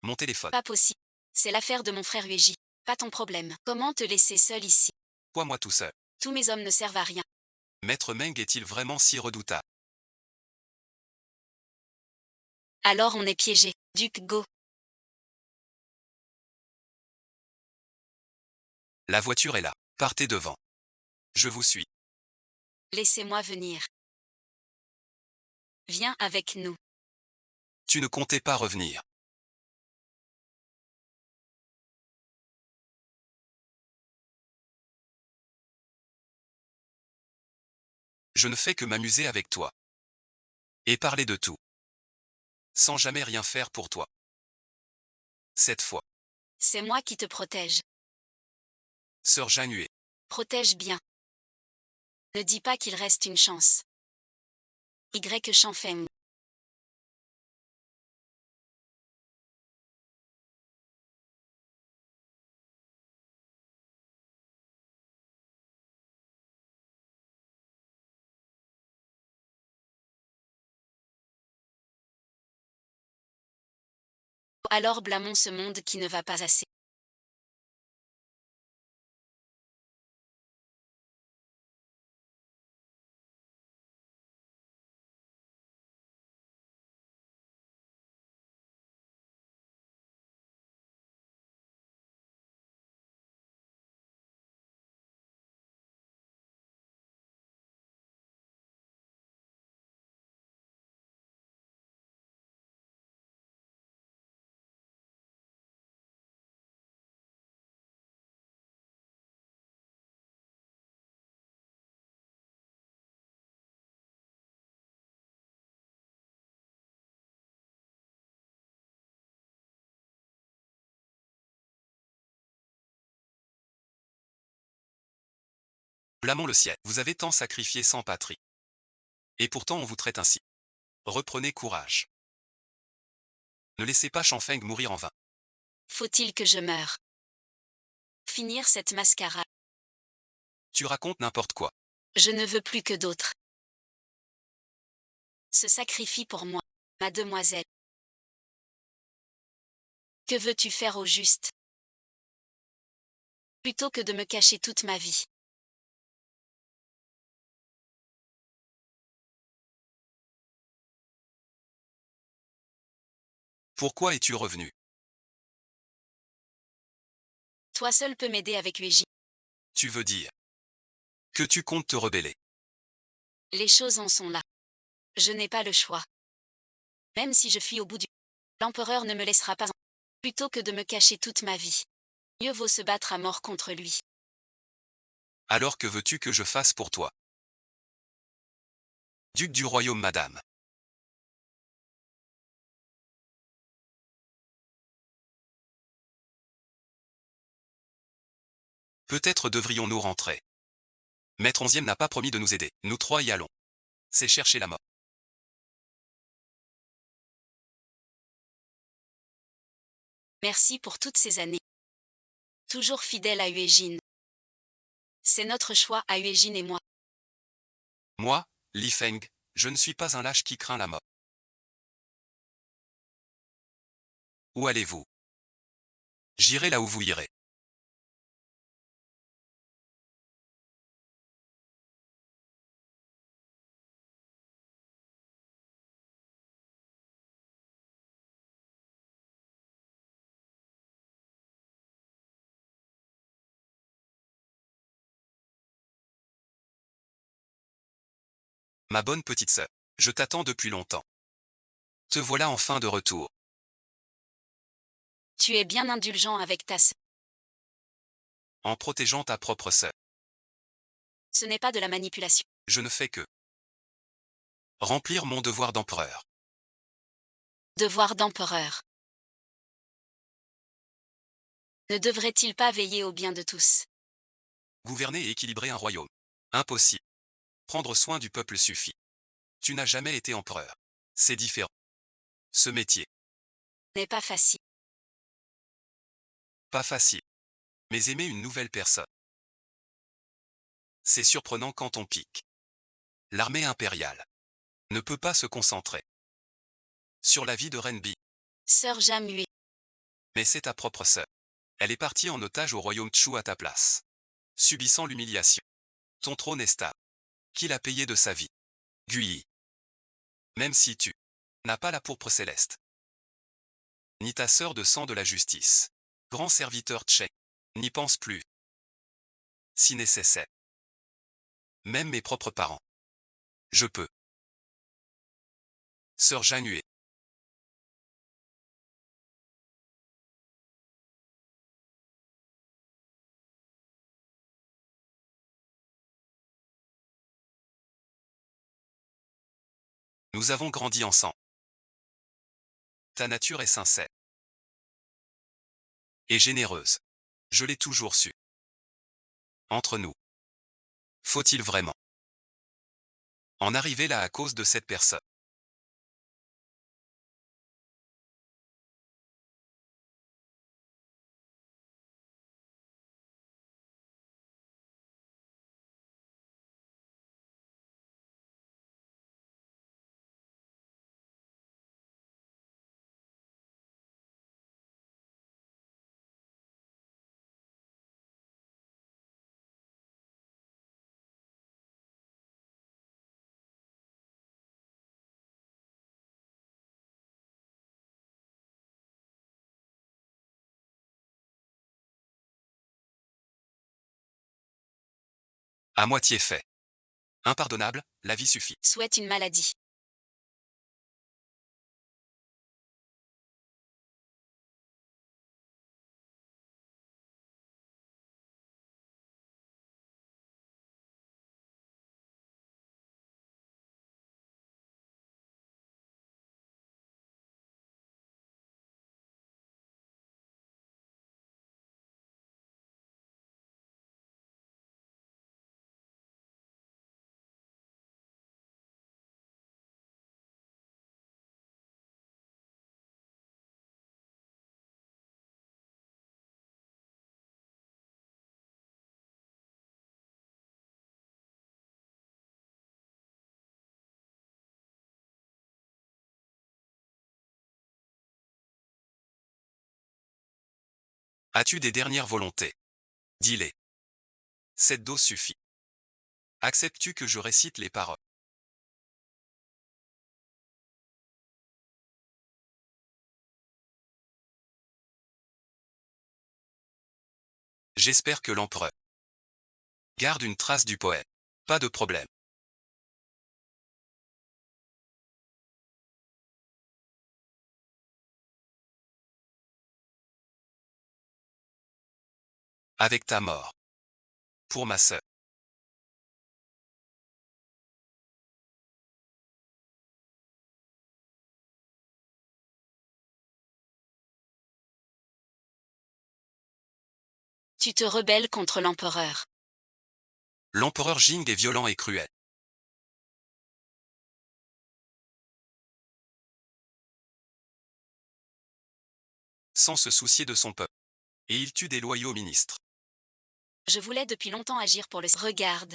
Mon téléphone. Pas possible. C'est l'affaire de mon frère Ueji. Pas ton problème. Comment te laisser seul ici? Quoi moi tout seul? Tous mes hommes ne servent à rien. Maître Meng est-il vraiment si redoutable? Alors on est piégé. Duc Go. La voiture est là. Partez devant. Je vous suis. Laissez-moi venir. Viens avec nous. Tu ne comptais pas revenir. Je ne fais que m'amuser avec toi. Et parler de tout. Sans jamais rien faire pour toi. Cette fois, C'est moi qui te protège. sœur Janue. Protège bien. Ne dis pas qu'il reste une chance. Y. Chanfeng. Alors blâmons ce monde qui ne va pas assez. Blâmons le ciel. Vous avez tant sacrifié sans patrie. Et pourtant on vous traite ainsi. Reprenez courage. Ne laissez pas Changfeng mourir en vain. Faut-il que je meure? Finir cette mascarade. Tu racontes n'importe quoi. Je ne veux plus que d'autres se sacrifient pour moi, mademoiselle. Que veux-tu faire au juste? Plutôt que de me cacher toute ma vie. Pourquoi es-tu revenu? Toi seul peux m'aider avec Ueji. Tu veux dire que tu comptes te rebeller. Les choses en sont là. Je n'ai pas le choix. Même si je fuis au bout du... L'empereur ne me laissera pas en... Plutôt que de me cacher toute ma vie. Mieux vaut se battre à mort contre lui. Alors que veux-tu que je fasse pour toi? Duc du royaume, madame. Peut-être devrions-nous rentrer. Maître Onzième n'a pas promis de nous aider. Nous trois y allons. C'est chercher la mort. Merci pour toutes ces années. Toujours fidèle à Uejin. C'est notre choix à Uejin et moi. Moi, Li Feng, je ne suis pas un lâche qui craint la mort. Où allez-vous? J'irai là où vous irez. Ma bonne petite sœur, je t'attends depuis longtemps. Te voilà enfin de retour. Tu es bien indulgent avec ta sœur. En protégeant ta propre sœur. Ce n'est pas de la manipulation. Je ne fais que remplir mon devoir d'empereur. Devoir d'empereur. Ne devrait-il pas veiller au bien de tous? Gouverner et équilibrer un royaume. Impossible. Prendre soin du peuple suffit. Tu n'as jamais été empereur. C'est différent. Ce métier, N'est pas facile. pas facile. Mais aimer une nouvelle personne. C'est surprenant quand on pique. L'armée impériale ne peut pas se concentrer sur la vie de Renbi. Sœur Jamue. Mais c'est ta propre sœur. Elle est partie en otage au royaume Chu à ta place. Subissant l'humiliation. Ton trône est stable. Qui l'a payé de sa vie? Guyi. Même si tu n'as pas la pourpre céleste. Ni ta sœur de sang de la justice. Grand serviteur Tchèque. N'y pense plus. Si nécessaire. Même mes propres parents. Je peux. Sœur Janue. Nous avons grandi ensemble. Ta nature est sincère. Et généreuse. Je l'ai toujours su. Entre nous. Faut-il vraiment en arriver là à cause de cette personne? À moitié fait. Impardonnable, la vie suffit. Souhaite une maladie. As-tu des dernières volontés? Dis-les. Cette dose suffit. Acceptes-tu que je récite les paroles? J'espère que l'empereur garde une trace du poème. Pas de problème. Avec ta mort. Pour ma sœur. Tu te rebelles contre l'empereur. L'empereur Jing est violent et cruel. Sans se soucier de son peuple. Et il tue des loyaux ministres. Je voulais depuis longtemps agir pour le... Regarde.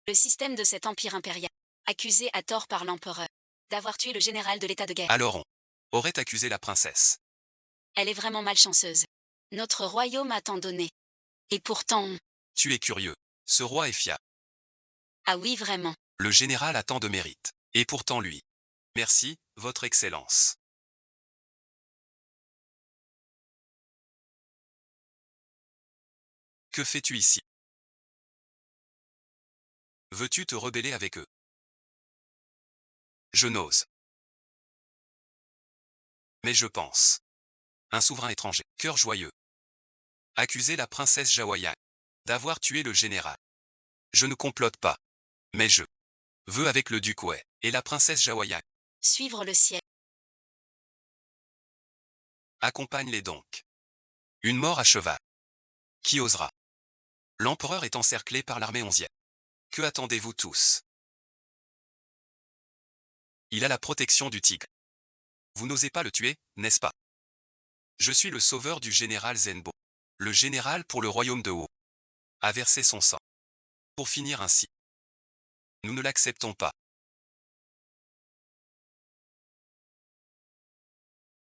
Le système de cet empire impérial, accusé à tort par l'empereur d'avoir tué le général de l'état de guerre. Alors on aurait accusé la princesse. Elle est vraiment malchanceuse. Notre royaume a tant donné. Et pourtant... Tu es curieux. Ce roi est fiable. Ah oui, vraiment. Le général a tant de mérite. Et pourtant lui. Merci, votre excellence. Que fais-tu ici? Veux-tu te rebeller avec eux? Je n'ose. Mais je pense. Un souverain étranger, cœur joyeux. Accuser la princesse Jaoya d'avoir tué le général. Je ne complote pas. Mais je veux avec le duc Wei et la princesse Jaoya. Suivre le ciel. Accompagne-les donc. Une mort à cheval. Qui osera? L'empereur est encerclé par l'armée 11e. Que attendez-vous tous? Il a la protection du tigre. Vous n'osez pas le tuer, n'est-ce pas? Je suis le sauveur du général Zenbo. Le général pour le royaume de Ho a versé son sang. Pour finir ainsi. Nous ne l'acceptons pas.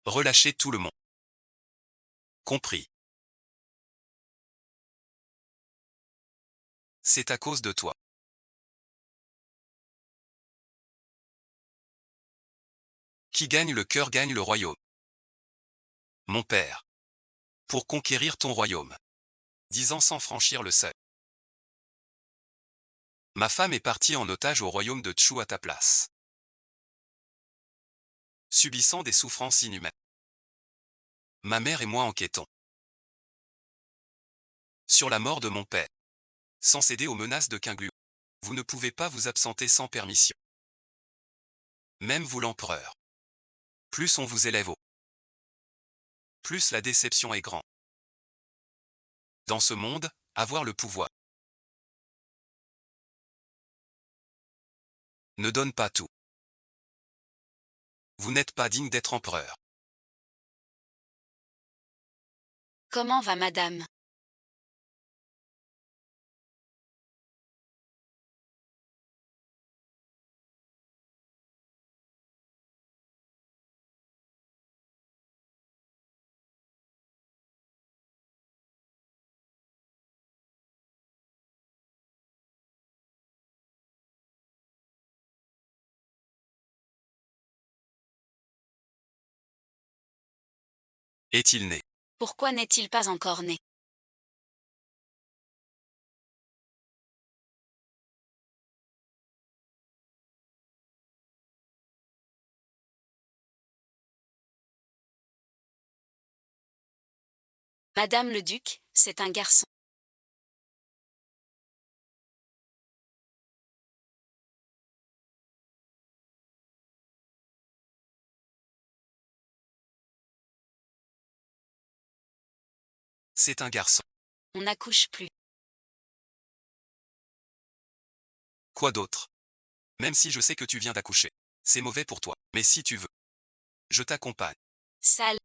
Relâchez tout le monde. Compris. C'est à cause de toi. Qui gagne le cœur gagne le royaume. Mon père. Pour conquérir ton royaume. 10 ans sans franchir le seuil. Ma femme est partie en otage au royaume de Chu à ta place. Subissant des souffrances inhumaines. Ma mère et moi enquêtons sur la mort de mon père. Sans céder aux menaces de Qinglu. Vous ne pouvez pas vous absenter sans permission. Même vous l'empereur. Plus on vous élève haut, plus la déception est grande. Dans ce monde, avoir le pouvoir ne donne pas tout. Vous n'êtes pas digne d'être empereur. Comment va madame? Est-il né? Pourquoi n'est-il pas encore né? Madame le duc, c'est un garçon. C'est un garçon. On n'accouche plus. Quoi d'autre? Même si je sais que tu viens d'accoucher. C'est mauvais pour toi. Mais si tu veux, je t'accompagne. Sale.